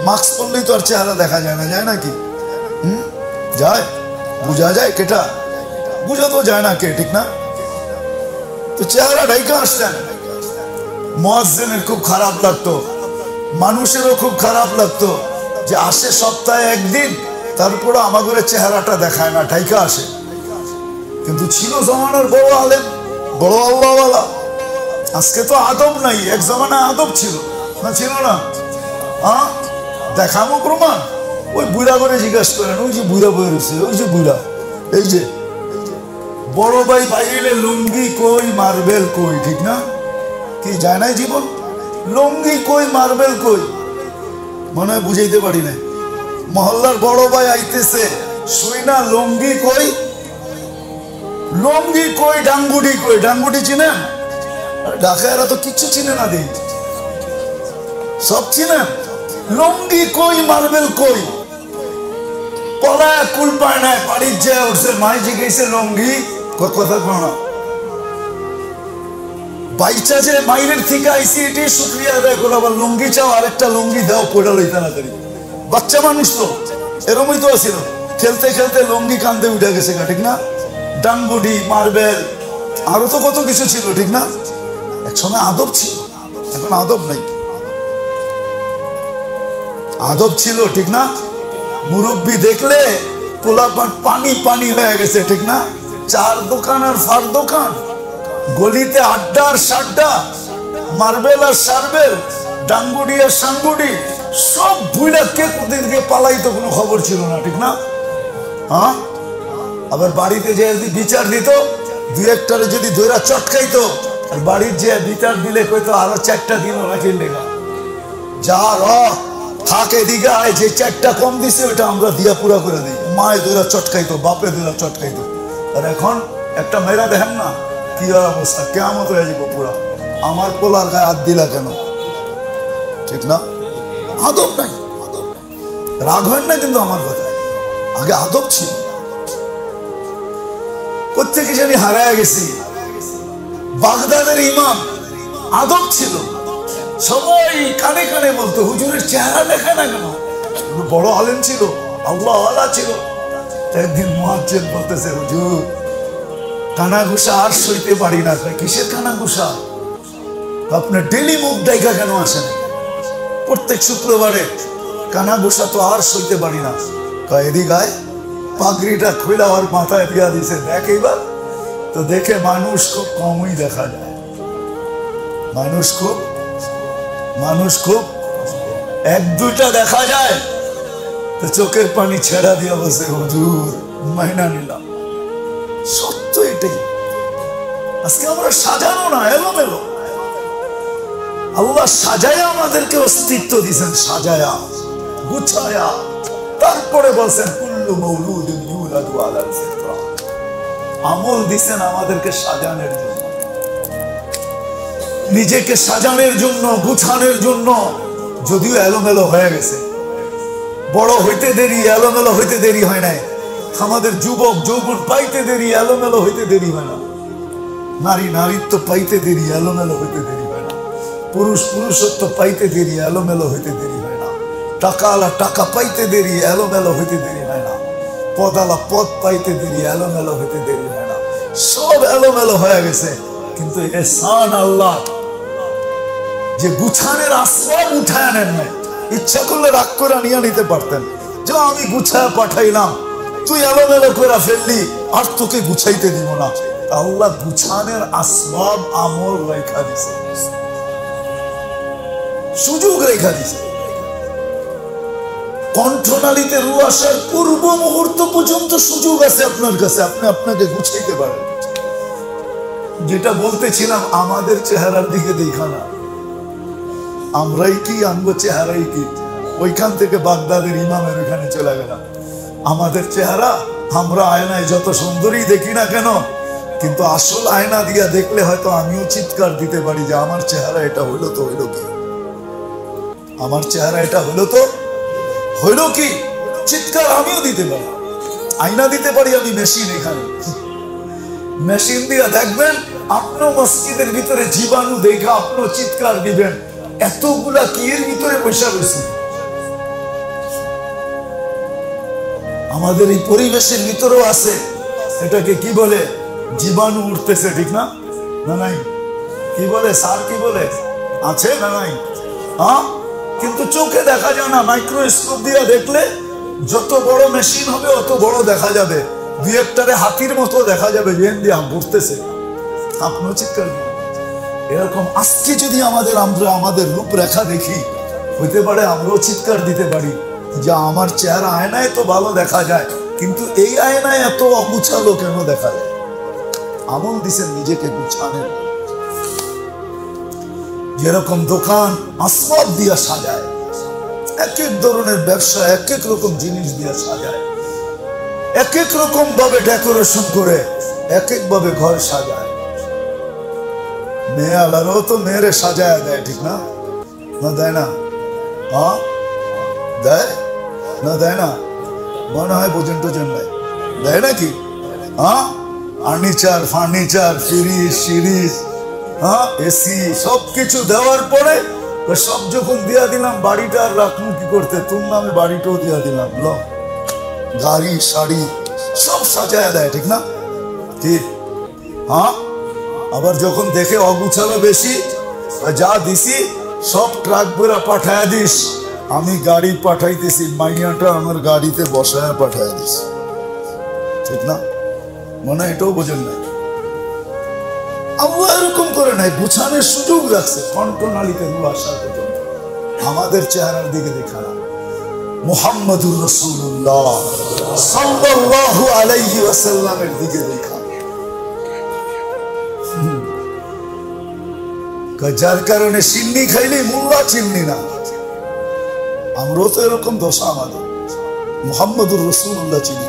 মাস্ক পরলেই তো আর চেহারা দেখা যায় না, যায় নাকি? যায়, বুঝা যায় কেটা? বুঝা তো যায় না কে, ঠিক না? তো চেহারা ডাইকা আসতেন। মুয়াজ্জিনের খুব খারাপ লাগতো, মানুষেরও খুব খারাপ লাগতো যে আসে সপ্তাহে একদিন, তারপরে আমাদের চেহারাটা দেখায় না, ঢাইকা আসে। কিন্তু ছিল জমানার বড় আলেম, বড় আল্লাহওয়ালা। আজকে তো আদব নাই, এক জমানায় আদব ছিল না, ছিল না? দেখামো প্রমাণ। ওই বুড়া করে জিজ্ঞাসা করেন, ওই যে বুড়া বই রয়েছে, ওই যে বুড়া, এই যে বড় ভাই বাইরে লুঙ্গি কই, মার্বেল কই, ঠিক না? কি যায় নাই জীবন? লুঙ্গি কই, মার্বেল কই, মনে হয় বুঝাইতে পারি না। মহল্লার বড় ভাই আইতেছে, শুই না লুঙ্গি কই, লুঙ্গি কই, ডাঙ্গুডি কই। ডাঙ্গুডি চিনেন? ঢাকায়রা তো কিচ্ছু চিনে না, দিন সব চিনেন। লুঙ্গি কই, মার্বেল কই, পলা কুল পায় নাই, বাড়ির যে উঠছে মাই জিজ্ঞেসে লুঙ্গি, কথা কো না। বাইচা যে মাইরের থেকে আইসি, এটি শুক্রিয়া আদায় করো। আবার লুঙ্গি চাও, আরেকটা লুঙ্গি দাও, পড়া লই তাড়াতাড়ি। বাচ্চা মানুষ তো এরকমই তো আছিল। খেলতে খেলতে লুঙ্গি কান্দে উঠে গেছে, ঠিক না? ডাঙ্গুডি, মার্বেল, আরো তো কত কিছু ছিল, ঠিক না? একসময় আদব ছিল, এখন আদব নাই। আদব ছিল, ঠিক না? মুরব্বী দেখলে পোলাপান পানি পানি হয়ে গেছে, ঠিক না? চার দোকান আর ফার দোকান, গলিতে আড্ডা আর সাড্ডা, মার্বেল আর সার্বেল, ডাঙ্গুডি আর সাঙ্গুডি, সব ভুইলা কে কোথায় দিকে পালাইতো, কোনো খবর ছিল না, ঠিক না? হ্যাঁ, আবার বাড়িতে যে বিচার দিত, দুই একটারে যদি দইরা চটকাইতো, আর বাড়ির যে বিচার দিলে কইতো আরো 4টা দিন রাখেন লেগা, যা থাকে দিঘা, যে 4টা কম দিছে ওটা আমরা দিয়া পুরা করে দিই। মায়ে দইরা চটকাইতো, বাপে দইরা চটকাইতো। আর এখন একটা মেয়েরা দেখেন না কি অবস্থা, কেমন হয়ে যাবো পুরা। আমার পোলার গায়ে হাত দিলা কেন, ঠিক না? আদব নাই, রাগ হয় না কিন্তু আমার কথা। আগে আদব ছিল, কোথেকে জানি হারায় গেছি। বাগদাদের ইমাম, আদব ছিল। সবাই কানে কানে বলতো হুজুরের চেহারা দেখা না কেন, বড় আলেম ছিল, আল্লাহ ওয়ালা ছিল। একদিন মুয়াজ্জিন বলতেছে, হুজুর কানাঘুষা আর সইতে পারি না। কিসের কানাঘুষা? আপনার ডেলি মুখ ডাইকা কেন আসেন প্রত্যেক শুক্রবারে? কানাঘুষা তো আর সইতে পারি না। এদিক আয়, পাগড়িটা খুলে আর মাথায় দিয়া দিছে, দেখ এইবার। তো দেখে মানুষ খুব কমই দেখা যায়, মানুষ খুব এক দুইটা দেখা যায়। তো চোখের পানি ছেড়া দিয়া বসে, হুজুর মাইনা নিলাম। সত্য এটাই। আজকে আমরা সাজানো না, এলোমেলো। আল্লাহ সাজায়া আমাদেরকে অস্তিত্ব দিয়েছেন, সাজায়া গুছায়া। তারপরে বলছেন কুল্লু মাউলুদিন ইউলাদু আলাল ফিতরা। আমল দিয়েছেন আমাদেরকে সাজানোর জন্য, নিজেকে সাজানোর জন্য, গুছানোর জন্য। যদিও এলোমেলো হয়ে গেছে, বড় হইতে দেরি, এলোমেলো হইতে দেরি হয় নাই। আমাদের যুবক যৌবন পাইতে দেরি, এলোমেলো হইতে দেরি হয় না। নারী নারীত্ব পাইতে দেরি, এলোমেলো হইতে দেরি হয় না। পুরুষ পুরুষত্ব পাইতে দেরি, এলোমেলো হইতে দেরি হয় না। টাকাওয়ালা টাকা পাইতে দেরি, এলোমেলো হইতে দেরি হয় না। পদালা পদ পাইতে দেরি, এলোমেলো হইতে দেরি হয় না। সব এলোমেলো হয়ে গেছে, কিন্তু এহসান আল্লাহ যে গুছানের আসবাব উঠায় নেন নাই। ইচ্ছা করলে রাগ করে নিয়ে নিতে পারতেন, যে আমি গুছায় পাঠাইলাম, তুই এলোমেলো করে ফেললি, আর তোকে গুছাইতে দিব না। আল্লাহ গুছানের আসবাব আমল রেখা দিছে, সুযোগ রেখা দিছে। কণ্ঠনালীতে রু আসার পূর্ব মুহূর্ত পর্যন্ত সুযোগ আছে আপনার কাছে, আপনি আপনাকে গুছাইতে পারেন। যেটা বলতেছিলাম, আমাদের চেহারার দিকে দেখা না, আমরাই কি আমগো চেহারাই কি। ওইখান থেকে বাগদাদের ইমামের ওইখানে চলে গেলাম। আমাদের চেহারা আমরা আয়নায় যত সুন্দরই দেখি না কেন, কিন্তু আসল আয়না দিয়া দেখলে হয়তো আমিও চিৎকার দিতে পারি যে আমার চেহারা এটা হইলো তো হইলো কি, আমার চেহারা এটা হইলো তো হইলো কি। চিৎকার আমিও দিতে পারি, আয়না দিতে পারি আমি মেশিন। এখানে মেশিন দিয়া দেখবেন, আপনার মসজিদের ভিতরে জীবাণু দেখা আপনিও চিৎকার দিবেন, এতগুলা কি এর ভিতরে বসে রয়েছে। আমাদের এই পরিবেশের ভিতরেও আছে, এটাকে কি বলে, জীবাণু উঠতেছে, ঠিক না? না নাই কি বলে, সার কি বলে, আছে না নাই? হ্যাঁ, কিন্তু চোখে দেখা যায় না। মাইক্রোস্কোপ দিয়ে দেখলে যত বড় মেশিন হবে অত বড় দেখা যাবে। দুই একটারে হাতির মতো দেখা যাবে, জেন দিয়ে ঘুরতেছে। আপনিও চিৎকার দিন। এরকম আজকে যদি আমরা আমাদের রূপরেখা দেখি, হইতে পারে আমরাও চিৎকার দিতে পারি যে আমার চেহারা আয়নায় তো ভালো দেখা যায়, কিন্তু এই আয়নায় এত অগুছালো কেন দেখা যায়? আমল দিছেন নিজেকে গুছানের। যেরকম দোকান আসবাব দিয়া সাজায়, এক এক ধরনের ব্যবসা এক এক রকম জিনিস দিয়া সাজায়, এক এক রকম ভাবে ডেকোরেশন করে এক এক ভাবে ঘর সাজায়। মেয়ে আলারও তো মেয়েরে সাজায় দেয়, ঠিক না? না দেয় না? হ্যাঁ দেয় না? দেয় না? মনে হয় পর্যন্ত দেয় নাকি? হ্যাঁ, ফার্নিচার ফ্রিজ সিরিজ, হ্যাঁ এসি, সবকিছু দেওয়ার পরে সব যখন দিয়া দিলাম, বাড়িটা আর রাখবো কি করতে, তোর নামে বাড়িটাও দিয়া দিলাম, গাড়ি শাড়ি সব সাজায় দেয়, ঠিক না? ঠিক। হ্যাঁ, আবার যখন দেখে অগুছালো বেশি, যা দিছি সব ট্রাক ভরে পাঠায় দিস, আমি গাড়ি পাঠাইতেছি, মাইয়াটা আমার গাড়িতে বসায় পাঠায় দিস, ঠিক না? মনে হয় এটাও বোঝেন না। আল্লাহ এরকম করে নাই, গুছানোর সুযোগ রাখছে। কণ্ঠনালীতে রু আসার পর্যন্ত আমাদের চেহারার দিকে দেখা না। মুহাম্মদুর রাসূলুল্লাহ সাল্লাল্লাহু আলাইহি ওয়াসাল্লামের দিকে দেখা। যার কারণে চিন্নি খাইলে মোল্লা চিন্নি না। আমরাও তো এরকম দশা আমাদের। মুহাম্মদুর রাসূলুল্লাহ চিনি,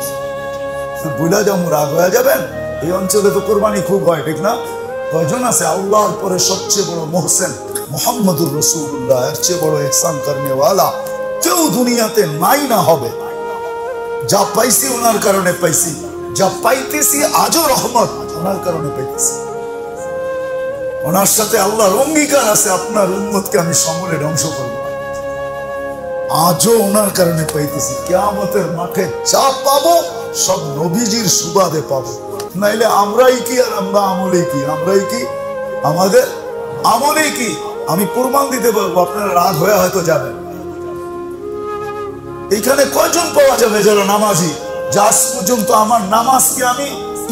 বুঝা যেমন রাগ হয়ে যাবেন। এই অঞ্চলে তো কোরবানি খুব হয়, ঠিক না? কয়জন আছে আল্লাহর পরে সবচেয়ে বড় মোহসেন মুহাম্মদুর রাসূলুল্লাহ, এর চেয়ে বড় ইহসান করনেওয়ালা কেউ দুনিয়াতে নাই না হবে। যা পাইছি ওনার কারণে পাইছি, যা পাইতেছি আজও রহমত ওনার কারণে পাইতেছি। ওনার সাথে আল্লাহর অঙ্গীকার আছে, আপনার উম্মতকে আমি সমূলে ধ্বংস করব। আজও ওনার কারণে পাইতেছি। কিয়ামতের মাঠে যা পাবো সব নবীজির সুবাদে পাবো। নাইলে আমরাই কি আর আমরা আমলেই কি, আমরাই কি আমাদের আমলেই কি। আমি প্রমাণ দিতে পারবো, আপনারা রাত হয়ে হয়তো যাবেন। এখানে কয়জন পাওয়া যাবে যারা নামাজি, যা আজ পর্যন্ত আমার নামাজকে আমি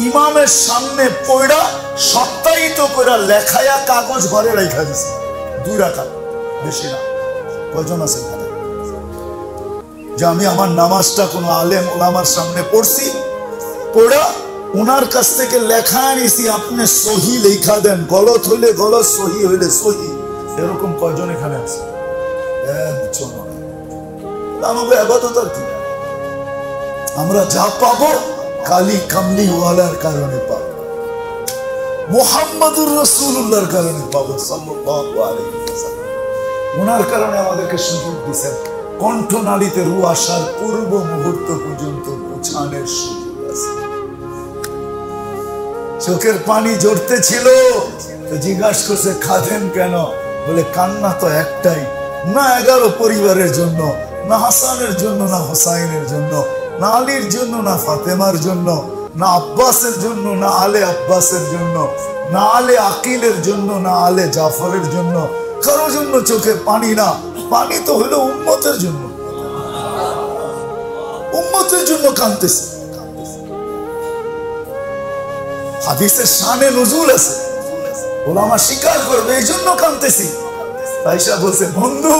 ইমামের সামনে পড়া সত্যায়িত করে লেখায়া কাগজ ঘরে রেখা দিছি 2 রাকাত, বেশি না। কয়জন আছে এখানে যে আমি আমার নামাজটা কোনো আলেম ওলামার সামনে পড়ছি, পড়া ওনার কাছ থেকে লেখা আনিছি, আপনি সহি লেখা দেন, গলত হইলে গলত, সহি হইলে সহি। এরকম কয়জন এখানে আছে? একজন। আমাকে আবাদত আর কি, আমরা যা পাবো কালী কামলি ওয়ালার কারণে পাবো, মুহাম্মাদুর রাসূলুল্লাহর কারণে পাবো সাল্লাল্লাহু আলাইহি ওয়াসাল্লাম। ওনার কারণে আমাদেরকে সুযোগ দিয়েছেন কণ্ঠনালীতে রূহ আসার পূর্ব মুহূর্ত পর্যন্ত পৌঁছানোর সুযোগ আছে। চোখের পানি ঝরতে ছিল তো জিজ্ঞাসা করছে খাদেন কেন? বলে কান্না তো একটাই, না 11 পরিবারের জন্য, না হাসানের জন্য, না হোসাইনের জন্য, না আলীর জন্য, না ফাতেমার জন্য, না আব্বাসের জন্য, না আলে আব্বাসের জন্য, না আলে আকিলের জন্য, না আলে জাফরের জন্য, কারো জন্য চোখে পানি না। পানি তো হলো উম্মতের জন্য, উম্মতের জন্য কাঁদতেছে। হাদিসের শানে নজুল আছে, ওলামা স্বীকার করবে, এই জন্য কাঁদতেছি। আয়েশা বলছে বন্ধু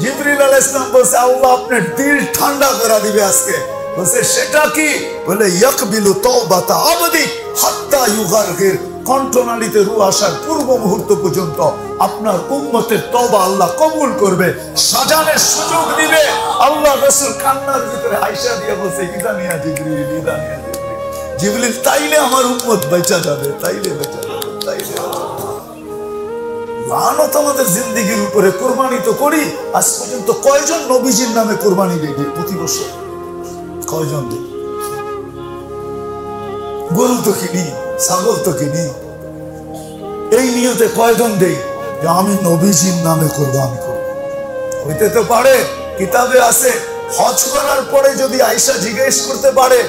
জিবরিল আলাইহিস সালাম বলছে আল্লাহ আপনার দিল ঠান্ডা করে দিবে আজকে। বলছে সেটা কি? বলে ইয়াকবিলু তাওবাতা আবদি হাত্তা ইউগারগির, কণ্ঠনালীতে রূহ আসার পূর্ব মুহূর্ত পর্যন্ত আপনার উম্মতের তওবা আল্লাহ কবুল করবে, সাজানের সুযোগ দিবে। আল্লাহ রাসূল কান্নার ভিতরে আয়েশা দিয়ে বলছে ইদানিয়া জিবরিল, ইদানিয়া জিবরিল, জিবরিল তাইলে আমার উম্মত বেঁচে যাবে, তাইলে বেঁচে যাবে, তাইলে। লানত আমাদের জিন্দেগির উপরে। কোরবানি তো করি, আজ পর্যন্ত কয়জন নবীজির নামে কোরবানি দেই প্রতি বছর? কয়জন দেই? গরু তো কিনি, ছাগল তো কিনি, এই নিয়তে কয়জন দেই যে আমি নবীজির নামে কোরবানি করব? হইতে তো পারে কিতাবে আছে, হজ করার পরে যদি আয়েশা জিজ্ঞেস করতে পারে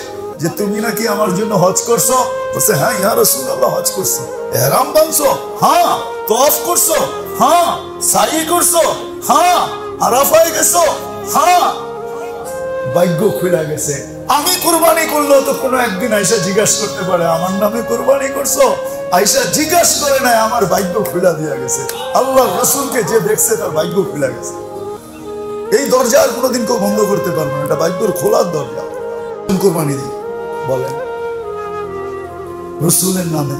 যে তুমি নাকি আমার জন্য হজ করছো? বলছে হ্যাঁ ইয়া রাসূলুল্লাহ হজ করছি। ইহরাম বাঁধছো? হ্যাঁ। তওয়াফ করছো? হ্যাঁ। সাই করছো? হ্যাঁ। আরাফায় গেছো? হ্যাঁ। ভাগ্য খুলে গেছে। আমি কুরবানি করলেও তো কোনো একদিন আয়েশা জিজ্ঞাসা করতে পারে আমার নামে কুরবানি করছো? আয়েশা জিজ্ঞাসা করে নাই, আমার ভাগ্য খুলে দিয়ে গেছে। আল্লাহ রাসূলকে যে দেখছে তার ভাগ্য খুলে গেছে। এই দরজা আর কোনোদিন কেউ বন্ধ করতে পারবে না, এটা ভাগ্যের খোলার দরজা। কুরবানি দিই বলেন রাসূলের নামে,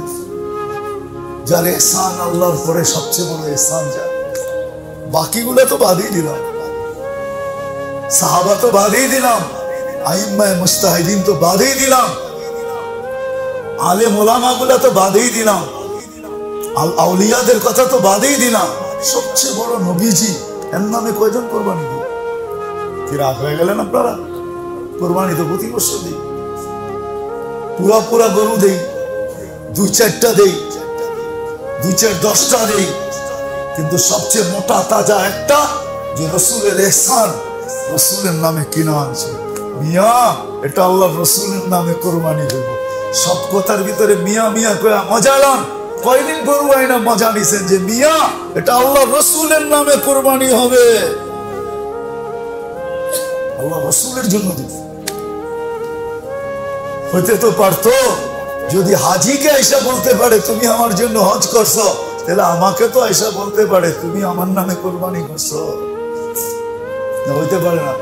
যার ইহসান আল্লাহর পরে সবচেয়ে বড় ইহসান যার। বাকিগুলো তো বাদই দিলাম, সাহাবা তো বাদই দিলাম, আইম্মায়ে মুজতাহিদিন তো বাদই দিলাম, আলেম ওলামা গুলা তো বাদই দিলাম, আউলিয়াদের কথা তো বাদই দিলাম। সবচেয়ে বড় নবীজি এর নামে কয়জন কোরবানি দিই? কি রাগ হয়ে গেলেন আপনারা? কোরবানি তো প্রতি বছর দিই, পুরা পুরা গরু দেই, 2-4টা দেই, 2-4-10টা দেই, কিন্তু সবচেয়ে মোটা তাজা একটা যে রাসূলের ইহসান, রাসূলের নামে কিনা আনছে। মিয়া এটা আল্লাহ রাসূলের নামে কোরবানি দেব। সব কথার ভিতরে মিয়া মিয়া কয়া মজা লান। কয়দিন গরু আইনা মজা নিছেন যে মিয়া এটা আল্লাহ রাসূলের নামে কোরবানি হবে, আল্লাহ রাসূলের জন্য দিব। হইতে তো পারতো যদি হাজিকে আয়েশা বলতে পারে তুমি আমার জন্য হজ করছো, তাহলে আমাকে তো আয়েশা বলতে পারে তুমি আমার নামে কোরবানি করছো। হইতে পারে না?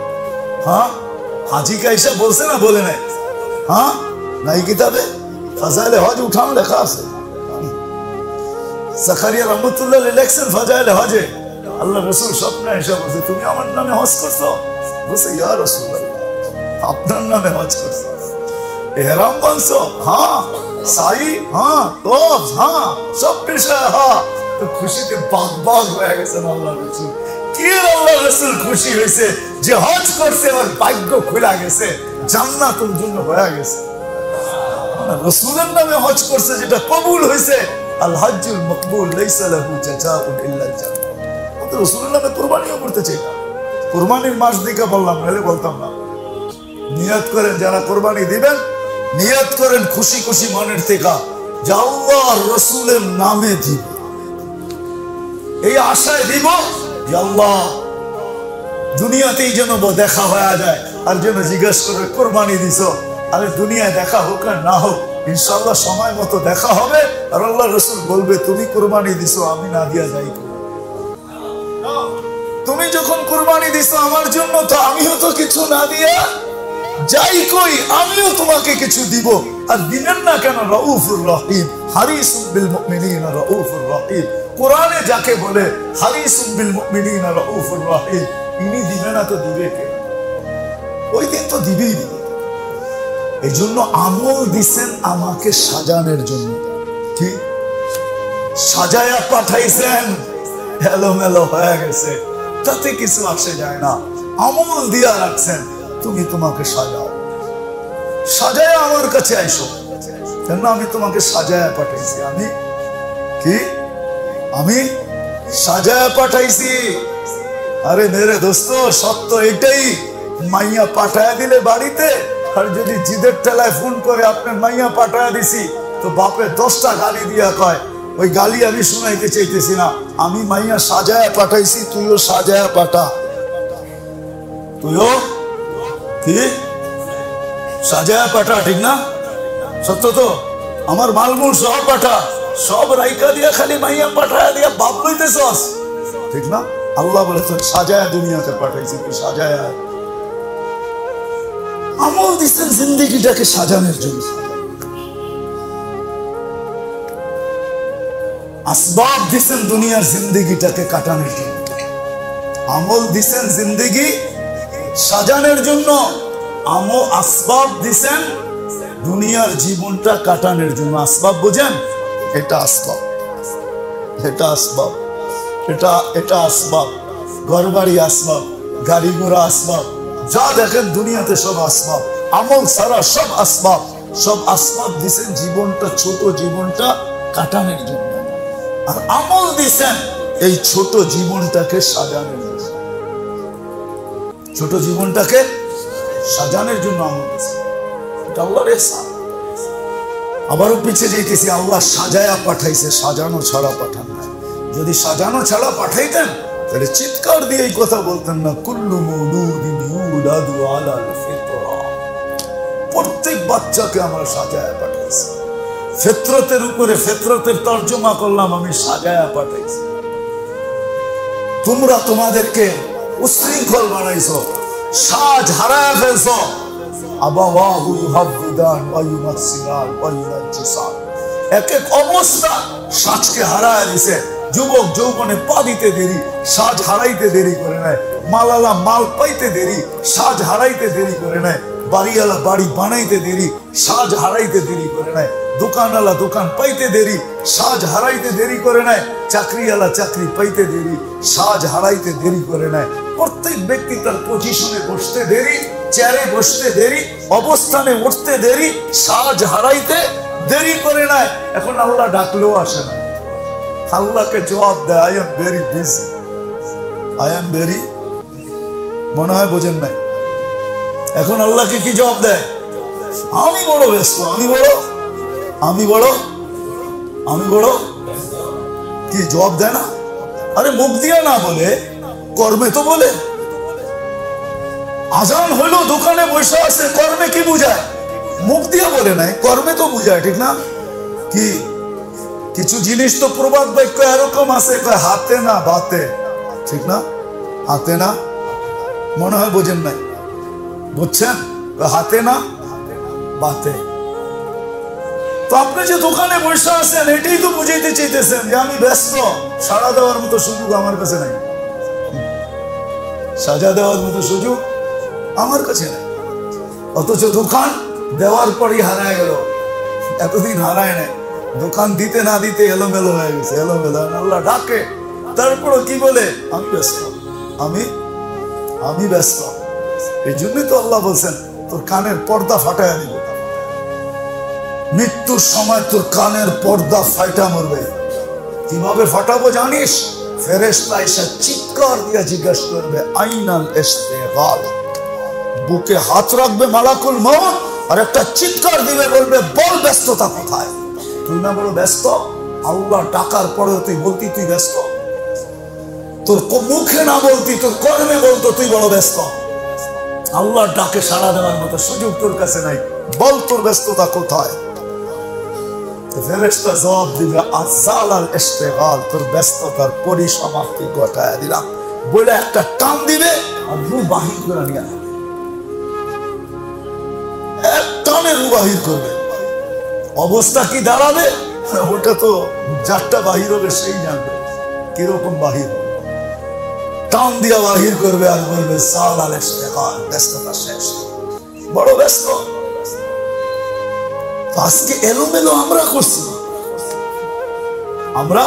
হ্যাঁ, হাজিকে আয়েশা বলছে না, বলে নাই? হ্যাঁ, নাই কিতাবে ফাজাইলে হজ উঠান লেখা আছে। জাকারিয়া রাহমাতুল্লাহ লিখছেন ফাজাইলে হজে আল্লাহ রাসূল স্বপ্নে আয়েশা বলছে তুমি আমার নামে হজ করছো? বলছে ইয়া রাসূলুল্লাহ আপনার নামে হজ করছো। ইহরাম বাঁধছো? হ্যাঁ। সাই? হ্যাঁ। তওয়াফ? হ্যাঁ। সব বিষয় হ্যাঁ। তো খুশিতে বাগবাগ হয়ে গেছেন আল্লাহ রাসূল। কি আল্লাহ রাসূল খুশি হয়েছে যে হজ করছে, আর ভাগ্য খুলে গেছে, জান্নাত ওর জন্য হয়ে গেছে। রাসূলের নামে হজ করছে যেটা কবুল হয়েছে। আল হজ্জুল মাকবুল লাইসা লাহু জাযাউন ইল্লাল জান্নাহ। তো রাসূলের নামে কুরবানিও করতে চাই না, কুরবানির মাস দিকে বললাম, নাহলে বলতাম না। নিয়ত করেন যারা কোরবানি দিবেন, নিয়ত করেন খুশি খুশি মনের থেকে যে আল্লাহ রসুলের নামে দিব, এই আশায় দিব যে আল্লাহ দুনিয়াতেই যেন দেখা হয়ে যায়, আর যেন জিজ্ঞেস করবে কোরবানি দিছ। আরে দুনিয়ায় দেখা হোক আর না হোক, ইনশাল্লাহ সময় মতো দেখা হবে, আর আল্লাহ রসুল বলবে তুমি কোরবানি দিছো, আমি না দিয়া যাই। তুমি যখন কোরবানি দিছো আমার জন্য, তো আমিও তো কিছু না দিয়া যাই কই, আমিও তোমাকে কিছু দিব। আর দিবেন না কেন? রাউফুর রহিম, হারিসুম বিল মুমিনিনা রাউফুর রহিম। কোরআনে যাকে বলে হারিসুম বিল মুমিনিনা রাউফুর রহিম, ইনি দিবে না তো দিবে কে? ওই দিন তো দিবেই দিবে। এই জন্য আমল দিছেন আমাকে সাজানোর জন্য, কি সাজায়া পাঠাইছেন, এলোমেলো হয়ে গেছে তাতে কিছু আসে যায় না। আমল দিয়া রাখছেন, তুমি তোমাকে সাজাও, সাজায়া আমার কাছে আইসো, কেন আমি তোমাকে সাজায়া পাঠাইছি। আমি কি আমি সাজায়া পাঠাইছি। আরে মেরে দোস্ত, সত্য এটাই, মাইয়া পাঠায়া দিলে বাড়িতে, আর যদি জিদের ঠেলায় ফোন করে আপনার মাইয়া পাঠায়া দিছি, তো বাপের 10টা গালি দিয়া কয়, ওই গালি আমি শুনাইতে চাইতেছি না, আমি মাইয়া সাজায়া পাঠাইছি, তুইও সাজায়া পাঠা, তুইও কি সাজায়া পাঠা, ঠিক না? সত্য তো? আমার মালমূল সব পাঠা, সব রাইকা দিয়া খালি মাইয়া পাঠায়া দিয়া বাপ লইতেছস, ঠিক না? আল্লাহ বলে তো সাজায়া দুনিয়াতে পাঠাইছি, তুই সাজায়া। আমল দিচ্ছেন জিন্দেগিটাকে সাজানোর জন্য, আসবাব দিচ্ছেন দুনিয়ার জিন্দেগিটাকে কাটানোর জন্য। আমল দিচ্ছেন জিন্দেগি সাজানোর জন্য, আসবাব দিচ্ছেন দুনিয়ার জীবনটা কাটানোর জন্য। আসবাব বুঝেন? এটা আসবাব, এটা আসবাব, এটা আসবাব, ঘর বাড়ি আসবাব, গাড়ি ঘোড়া আসবাব, যা দেখেন দুনিয়াতে সব আসবাব। আমল সারা সব আসবাব, সব আসবাব দিচ্ছেন জীবনটা, ছোট জীবনটা কাটানোর জন্য। আর আমল দিচ্ছেন এই ছোট জীবনটাকে সাজানোর জন্য, ছোট জীবনটাকে সাজানোর জন্য আমল দিচ্ছেন। এটা আল্লাহর ইহসান। আবারও পিছিয়ে যাইতেছি, আল্লাহ সাজায়া পাঠাইছে, সাজানো ছাড়া পাঠান না। যদি সাজানো ছাড়া পাঠাইতেন তাহলে চিৎকার দিয়ে এই কথা বলতেন না, কুল্লু মৌলুদিন ইউলাদু আলাল ফিতরা। প্রত্যেক বাচ্চাকে আমরা সাজায়া পাঠাইছি, ফিতরতের উপরে, ফিতরতের তর্জমা করলাম আমি, সাজায়া পাঠাইছি। তোমরা তোমাদেরকে উশৃঙ্খল বানাইছো, সাজ হারায় ফেলছো। আবাওয়াহু ইউহাব্বিদান ওয়া ইউমাসসিলান ওয়া ইউনাজ্জিসান, এক এক অবস্থা সাজকে হারায় দিছে। যুবক যৌবনে পা দিতে দেরি, সাজ হারাইতে দেরি করে নেয়। মালালা মাল পাইতে দেরি, সাজ হারাইতে দেরি করে নেয়। বাড়িওয়ালা বাড়ি বানাইতে দেরি, সাজ হারাইতে দেরি করে নেয়। দোকানওয়ালা দোকান পাইতে দেরি, সাজ হারাইতে দেরি করে নেয়। চাকরিওয়ালা চাকরি পাইতে দেরি, সাজ হারাইতে দেরি করে নেয়। প্রত্যেক ব্যক্তি তার পজিশনে বসতে দেরি, চেয়ারে বসতে দেরি, অবস্থানে উঠতে দেরি, সাজ হারাইতে দেরি করে নেয়। এখন আল্লাহ ডাকলেও আসে না। আল্লাহকে জবাব দেয়, I am very busy, I am very, মনে হয় বোঝেন নাই। এখন আল্লাহকে কি জবাব দেয়? আমি বড় ব্যস্ত, আমি বড়, আমি বড়, আমি বড়, কি জবাব দেয় না? আরে মুখ দিয়া না বলে, কর্মে তো বলে। আজান হইলো, দোকানে বসে আছে, কর্মে কি বুঝায়? মুখ দিয়ে বলে নাই, কর্মে তো বুঝায়, ঠিক না? কি কিছু জিনিস তো প্রবাদ বাক্য এরকম আছে, হাতে না বাতে, ঠিক না? হাতে না, মনে হয় বোঝেন নাই, বুঝছেন? হাতে না বাতে। তো আপনি যে দোকানে বসে আছেন, এটাই তো বুঝাইতে চাইতেছেন যে আমি ব্যস্ত, সাড়া দেওয়ার মতো সুযোগ আমার কাছে নাই, সাজা দেওয়ার মতো সুযোগ আমার কাছে নাই। অথচ দোকান দেওয়ার পরই হারায় গেল, এতদিন হারায় নাই। দোকান দিতে না দিতে এলোমেলো হয়ে গেছে, এলোমেলো। আল্লাহ ডাকে, তারপরও কি বলে? আমি ব্যস্ত, আমি ব্যস্ত। এই জন্যই তো আল্লাহ বলছেন তোর কানের পর্দা ফাটায় দিবে, মৃত্যুর সময় তোর কানের পর্দা ফাটা মরবে। কিভাবে ফাটাবো জানিস? ফেরেশতা এসে চিৎকার দিয়ে জিজ্ঞাসা করবে আইনাল ইস্তিগাল, বুকে হাত রাখবে মালাকুল মউত আর একটা চিৎকার দিবে, বলবে বল ব্যস্ততা কোথায়? তুই না বড় ব্যস্ত? আল্লাহ ডাকার পরেও তুই বলতি তুই ব্যস্ত? তোর মুখে না বলতি, তোর কর্মে বলতো তুই বড় ব্যস্ত। আল্লাহর ডাকে সাড়া দেওয়ার মতো সুযোগ তোর কাছে নাই, বল তোর ব্যস্ততা কোথায়? ফেরেশতা জবাব দিবে আযালাল ইস্তিগাল, তোর ব্যস্ততার পরিসমাপ্তি ঘটায় দিলাম বলে একটা টান দিবে আর রূহ বাহির করে নিয়ে আসবে, এক টানে রূহ বাহির করবে। অবস্থা কি দাঁড়াবে ওটা তো যারটা বাহির হবে সেই জানবে কিরকম বাহির। টান দিয়া বাহির করবে আর বলবে যালাল ইস্তিগাল, ব্যস্ততা শেষ, বড় ব্যস্ত। আজকে এলোমেলো আমরা করছি, আমরা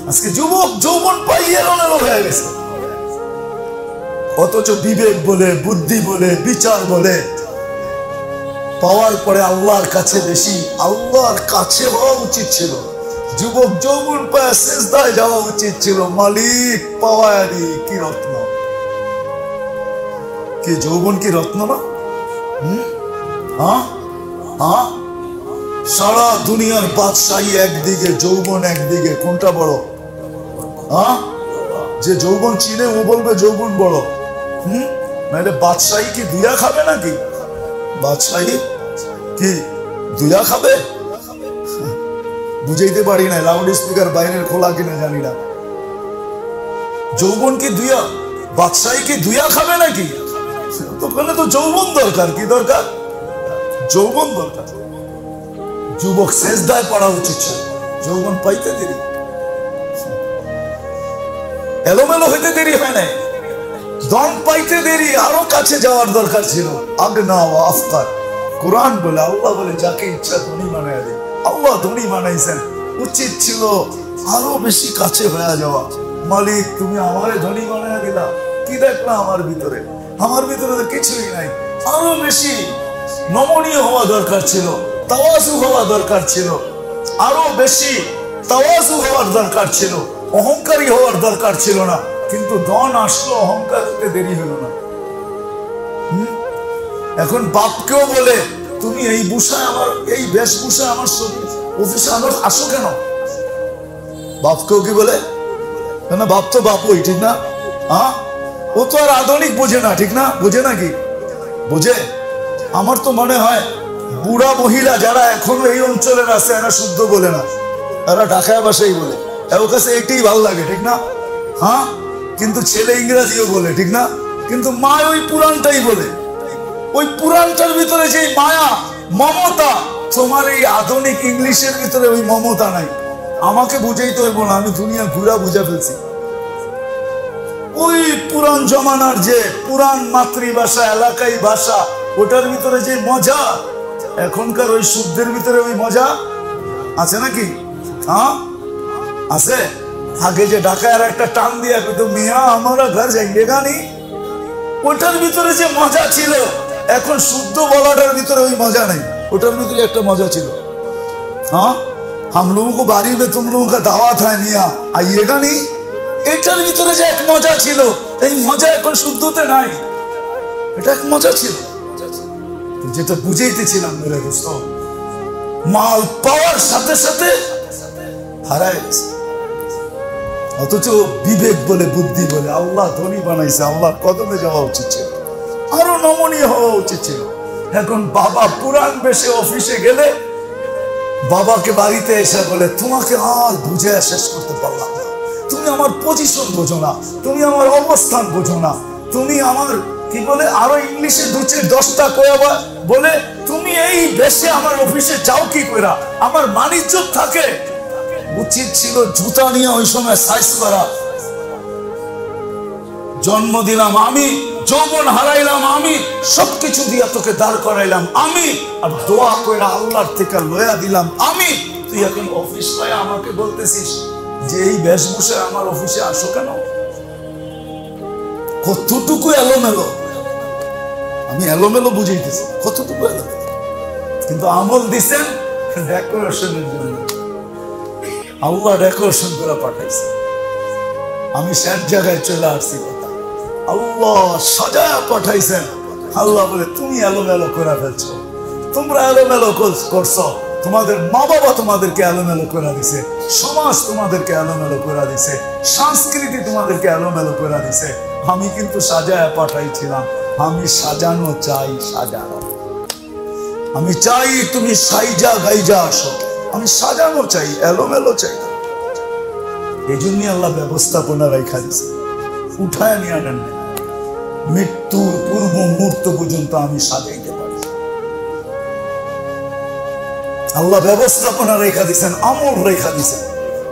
আজকে যুবক যৌবন পাই এলোমেলো হয়ে গেছে, অথচ বিবেক বলে বুদ্ধি বলে বিচার বলে পাওয়ার পরে আল্লাহর কাছে বেশি, আল্লাহর কাছে হওয়া উচিত ছিল। যুবক যৌবন পায় সিজদায় যাওয়া উচিত ছিল, মালিক পাওয়ারি কি রত্ন, কি যৌবন কি রত্ন না? সারা দুনিয়ার বাদশাহী একদিকে, যৌবন একদিকে, কোনটা বড়? যে যৌবন চিনে ও বলবে যৌবন বড়। নাহলে বাদশাহী কি দুইয়া খাবে নাকি? বাদশাহী কি দুইয়া খাবে? বুঝাইতে পারি না, লাউড স্পিকার বাইরের খোলা কিনা জানি না। যৌবন কি দুইয়া, বাদশাহী কি দুইয়া খাবে নাকি? তো যৌবন দরকার, কি দরকার? যৌবন দরকার। যুবক সেজদায় পড়া উচিত ছিল, যৌবন পাইতে দেরি, এলোমেলো হইতে দেরি হয় নাই, দম পাইতে দেরি, আরো কাছে যাওয়ার দরকার ছিল। আগনা ওয়া আফকার, কোরআন বলে, আল্লাহ বলে যাকে ইচ্ছা ধনী বানায় দেয়। আল্লাহ ধনী বানাইছেন, উচিত ছিল আরো বেশি কাছে হয়ে যাওয়া। মালিক তুমি আমারে ধনী বানায় দিলা, কি দেখলা আমার ভিতরে? আমার ভিতরে তো কিছুই নাই, আরো বেশি নমনীয় হওয়া দরকার ছিল, তাওয়াজু হওয়া দরকার ছিল, আরো বেশি তাওয়াজু হওয়ার দরকার ছিল, অহংকারী হওয়ার দরকার ছিল না। কিন্তু ধন আসলো, অহংকার হতে দেরি হলো না। এখন বাপকেও বলে তুমি এই ভূষায় আমার, এই বেশভূষায় আমার অফিসে আমার আসো কেন? বাপকেও কি বলে? না, বাপ তো বাপই, ঠিক না? ও তো আর আধুনিক বোঝে না, ঠিক না? বোঝে নাকি? বোঝে? আমার তো মনে হয় বুড়া মহিলা যারা এখনো এই অঞ্চলের আছে এরা শুদ্ধ বলে না, এরা ঢাকায় বাসাই বলে, ওর কাছে এইটাই ভালো লাগে, ঠিক না? কিন্তু ছেলে ইংরেজিও বলে, ঠিক না? কিন্তু মা ওই পুরাণটাই বলে। ওই পুরাণটার ভিতরে যে মায়া মমতা, তোমার এই আধুনিক ইংলিশের ভিতরে ওই মমতা নাই। আমাকে বুঝাইতে হইব না, আমি দুনিয়া ঘুরা বুঝা ফেলছি। ওই পুরান জমানার যে পুরান মাতৃভাষা, এলাকায় ভাষা, ওটার ভিতরে যে মজা, এখনকার ওই শুদ্ধের ভিতরে ওই মজা আছে নাকি? আছে? আগে যে ঢাকায় একটা টান দিয়া কিন্তু মিয়া আমরা ঘর যাইলে গানি, ওটার ভিতরে যে মজা ছিল, এখন শুদ্ধ বলাটার ভিতরে ওই মজা নেই। ওটার ভিতরে একটা মজা ছিল। हम लोगों को बारी में तुम लोगों का दावत है मियां आइएगा नहीं, এটার ভিতরে যে এক মজা ছিল, এই মজা এখন শুদ্ধতে নাই। এটা এক মজা ছিল, যেটা বুঝাইতেছিলাম মেরে দোস্ত, মাল পাওয়ার সাথে সাথে হারায় গেছে। অথচ বিবেক বলে বুদ্ধি বলে আল্লাহ ধনী বানাইছে, আল্লাহর কদমে যাওয়া উচিত ছিল, আরো নমনীয় হওয়া উচিত ছিল। এখন বাবা পুরান বেশে অফিসে গেলে বাবাকে বাড়িতে এসে বলে তোমাকে আর বুঝে শেষ করতে পারলাম না, তুমি আমার পজিশন বোঝো না, তুমি আমার অবস্থান বোঝো না, তুমি আমার কি বলে আরো ইংলিশে 2-10টা কয়াবা বলে তুমি এই বেশে আমার অফিসে যাও কি কইরা, আমার মানিজ্জত থাকে। উচিত ছিল জুতা নিয়ে ওই সময় সাইজ করা। জন্ম দিলাম আমি, যৌবন হারাইলাম আমি, সবকিছু দিয়া তোকে দাঁড় করাইলাম আমি, আর দোয়া কইরা আল্লাহর থেকে লয়া দিলাম আমি। তুই এখন অফিস পায় আমাকে বলতেছিস যে এই বেশভূষায় আমার অফিসে আসো কেন? কতটুকু এলোমেলো, আমি এলোমেলো বুঝাইতেছি, কতটুকু এলোমেলো। কিন্তু আমল দিচ্ছেন ডেকোরেশনের জন্য, আল্লাহ ডেকোরেশন করে পাঠাইছে। আমি শেষ জায়গায় চলে আসছি কথা। আল্লাহ সাজায়া পাঠাইছেন। আল্লাহ বলে তুমি এলোমেলো করে ফেলছো, তোমরা এলোমেলো করছো, তোমাদের মা বাবা তোমাদেরকে এলোমেলো করে দিছে, সমাজ তোমাদেরকে এলোমেলো করে দিছে, সংস্কৃতি তোমাদেরকে এলোমেলো করে দিছে। আমি কিন্তু সাজায়া পাঠাইছিলাম। আমি সাজানো চাই, সাজানো। আমি চাই তুমি সাইজা গাইজা আসো। আমি সাজানো চাই, এলোমেলো চাই না। এই জন্যই আল্লাহ ব্যবস্থাপনা রেখা দিছে, উঠায় নিয়ে আনেন। মৃত্যুর পূর্ব মুহূর্ত পর্যন্ত আমি সাজাইতে পারি। আল্লাহ ব্যবস্থাপনা রেখা দিচ্ছেন, আমল রেখা দিচ্ছেন।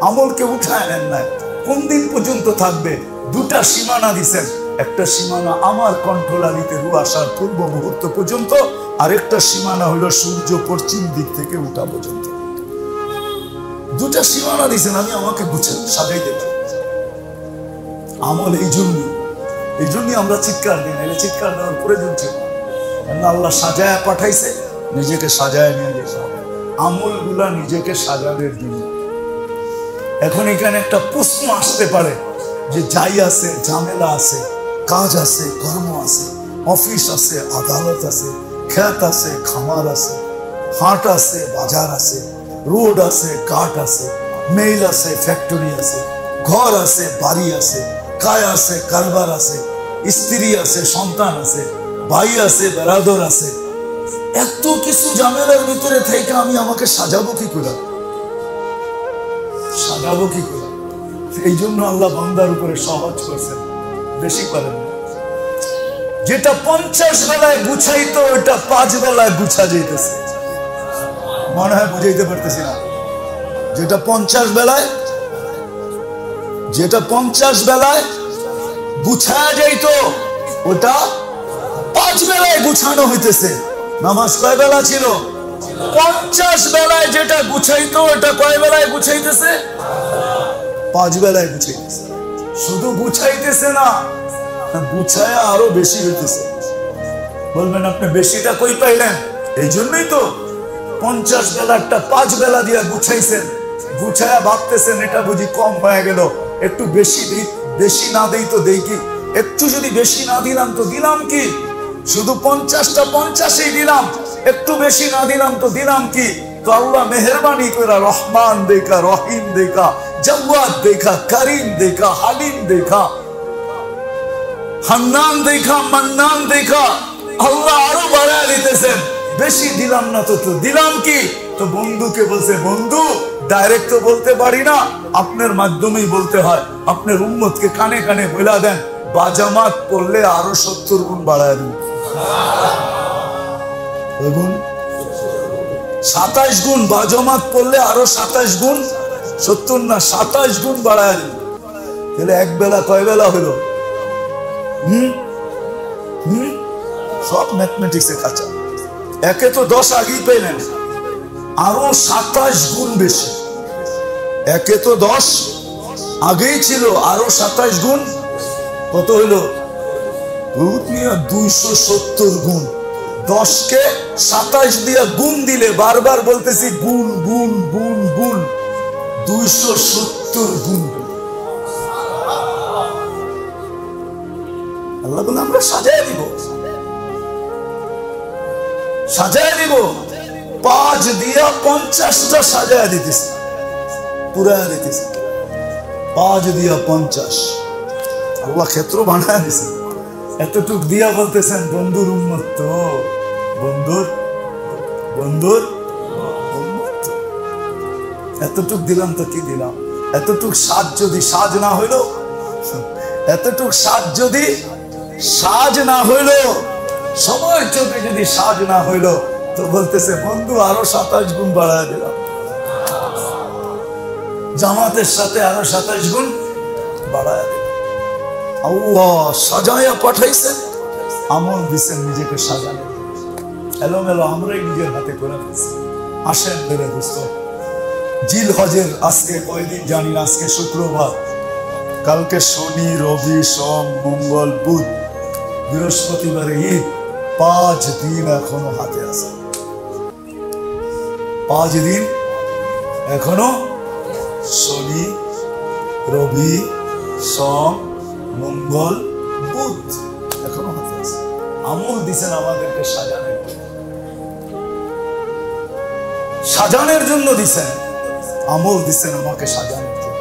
আমলকে উঠায় নেন নাই। কোন দিন পর্যন্ত থাকবে? দুটা সীমানা দিচ্ছেন। একটা সীমানা আমার কণ্ঠলালিতে রু আসার পূর্ব মুহূর্ত পর্যন্ত, আরেকটা সীমানা হলো সূর্য পশ্চিম দিক থেকে উঠা পর্যন্ত। দুটা সীমানা দিচ্ছেন। আমি আমাকে বুঝে সাজাই দেব আমল। এই জন্যই আমরা চিৎকার দিই, না চিৎকার দেওয়ার প্রয়োজন ছিল না। আল্লাহ সাজায় পাঠাইছে, নিজেকে সাজায় নিয়ে গেছে। আমল গুলা নিজেকে সাজানোর জন্য। এখন এখানে একটা প্রশ্ন আসতে পারে যে যাই আছে, ঝামেলা আছে, কাজ আছে, কর্ম আছে, অফিস আছে, আদালত আছে, ক্ষেত আছে, খামার আছে, হাট আছে, বাজার আছে, রোড আছে, ঘাট আছে, মেইল আছে, ফ্যাক্টরি আছে, ঘর আছে, বাড়ি আছে, কায় আছে, কারবার আছে, স্ত্রী আছে, সন্তান আছে, ভাই আছে, বেরাদর আছে। এত কিছু ঝামেলার ভিতরে থেকে আমি আমাকে সাজাবো কি করে? সাজাবো কি করে? এই জন্য আল্লাহ বান্দার উপরে সহজ করছেন, বেশি করেন না। যেটা 50 বেলায় গুছাইতো ওটা 5 বেলায় গুছা যাইতেছে। মনে হয় বুঝাইতে পারতেছি না। যেটা 50 বেলায় গুছা যাইতো ওটা 5 বেলায় গুছানো হইতেছে। নামাজ কয় বেলা ছিল? 50 বেলায় যেটা গুছাইতো ওটা কয় বেলায় গুছাইতেছে? 5 বেলায় গুছাইতেছে। শুধু গুছাইতেছে না, গুছায়া আরো বেশি হইতেছে। বলবেন আপনি বেশিটা কই পাইলেন? এই জন্যই তো 50 বেলাটা 5 বেলা দিয়ে গুছাইছেন। গুছায়া ভাবতেছেন এটা বুঝি কম হয়ে গেল, একটু বেশি না দেই তো দেই কি? একটু যদি বেশি না দিলাম তো দিলাম কি? শুধু 50টা 50ই দিলাম, একটু বেশি না দিলাম তো দিলাম কি? তো আল্লাহ মেহেরবানি করে রহমান দেখা, রহিম দেখা, জওয়াদ দেখা, করিম দেখা, হালিম দেখা, হান্নান দেখা, মান্নান দেখা। আল্লাহ আরো বাড়ায় দিতেছেন। বেশি দিলাম না তো দিলাম কি? তো বন্ধুকে বলছে, বন্ধু ডাইরেক্ট তো বলতে পারি না, আপনার মাধ্যমেই বলতে হয়। আপনার উম্মতকে কানে কানে বলে দেন, বাজামাত পড়লে আরো 70 গুণ বাড়ায় দিন। 27 গুণ বাজামাত পড়লে আরো 27 গুণ, 70 না 27 গুণ বাড়ায় দিন। তাহলে এক বেলা কয় বেলা হলো? সব ম্যাথমেটিক্সে কাঁচা। একে তো 10 আগেই পেলেন, আরো 27 গুণ বেশি। একে তো 10 আগেই ছিল, আরো 27 গুণ। কত হইল? 270 গুণ। 10কে 27 দিয়ে গুণ দিলে, বারবার বলতেছি গুণ গুণ গুণ গুণ, 270 গুণ। আল্লাহ বলে আমরা সাজায় দিব, সাজায় দিব। 5 দিয়া 50টা সাজায় দিতেছে, পুরা দিতেছে। 5 দিয়া 50 আল্লাহ ক্ষেত্র বানায় দিছে। এতটুক দিয়া বলতেছেন বন্ধুর উম্মত তো, বন্ধুর এতটুক দিলাম তো কি দিলাম? এতটুক সাজ যদি সাজ না হইল, এতটুক সাজ যদি সাজ না হইল, সময় চোখে যদি সাজ না হইল, তো বলতেছে বন্ধু আরো 27 গুণ বাড়ায় দিলাম। জামাতের সাথে আরো 27 গুণ বাড়ায় দিলাম। আল্লাহ সাজায়া পাঠাইছেন, আমল দিচ্ছেন নিজেকে সাজানো। এলোমেলো আমরাই নিজের হাতে করে ফেলছি। আসেন ধরে দোস্ত, জিল হজের আজকে কয়দিন জানি না। আজকে শুক্রবার, কালকে শনি, রবি, সোম, মঙ্গল, বুধ, বৃহস্পতিবারে ঈদ। 5 দিন এখনো হাতে আছে। 5 দিন এখনো শনি, রবি, সোম, মঙ্গল, বুধ এখনো হাতে আছে। আমল দিছেন আমাদেরকে সাজানোর জন্য দিছেন, আমল দিছেন আমাকে সাজানোর জন্য,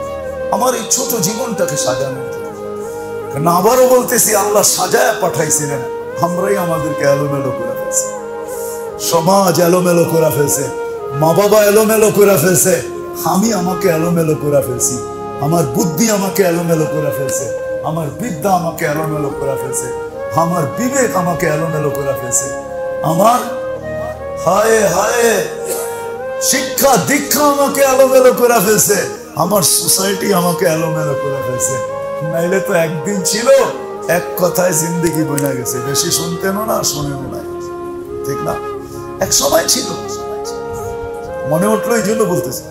আমার এই ছোট জীবনটাকে সাজানোর জন্য। আবারও বলতেছি, আল্লাহ সাজায় পাঠাইছিলেন, আমরাই আমাদেরকে এলোমেলো করে ফেলছি। সমাজ এলোমেলো করে ফেলছে, মা বাবা এলোমেলো করে ফেলছে, আমি আমাকে এলোমেলো করে ফেলছি, আমার বুদ্ধি আমাকে এলোমেলো করে ফেলছে, আমার বিদ্যা আমাকে এলোমেলো করে ফেলছে, আমার বিবেক আমাকে এলোমেলো করে ফেলছে, আমার হায় হায় শিক্ষা দীক্ষা আমাকে এলোমেলো করে ফেলছে, আমার সোসাইটি আমাকে এলোমেলো করে ফেলছে। নাইলে তো একদিন ছিল এক কথায় জিন্দেগি বইনা গেছে, বেশি শুনতেনও না শোনেনও না, ঠিক না? এক সময় ছিল, মনে উঠলো এই জন্য বলতেছে।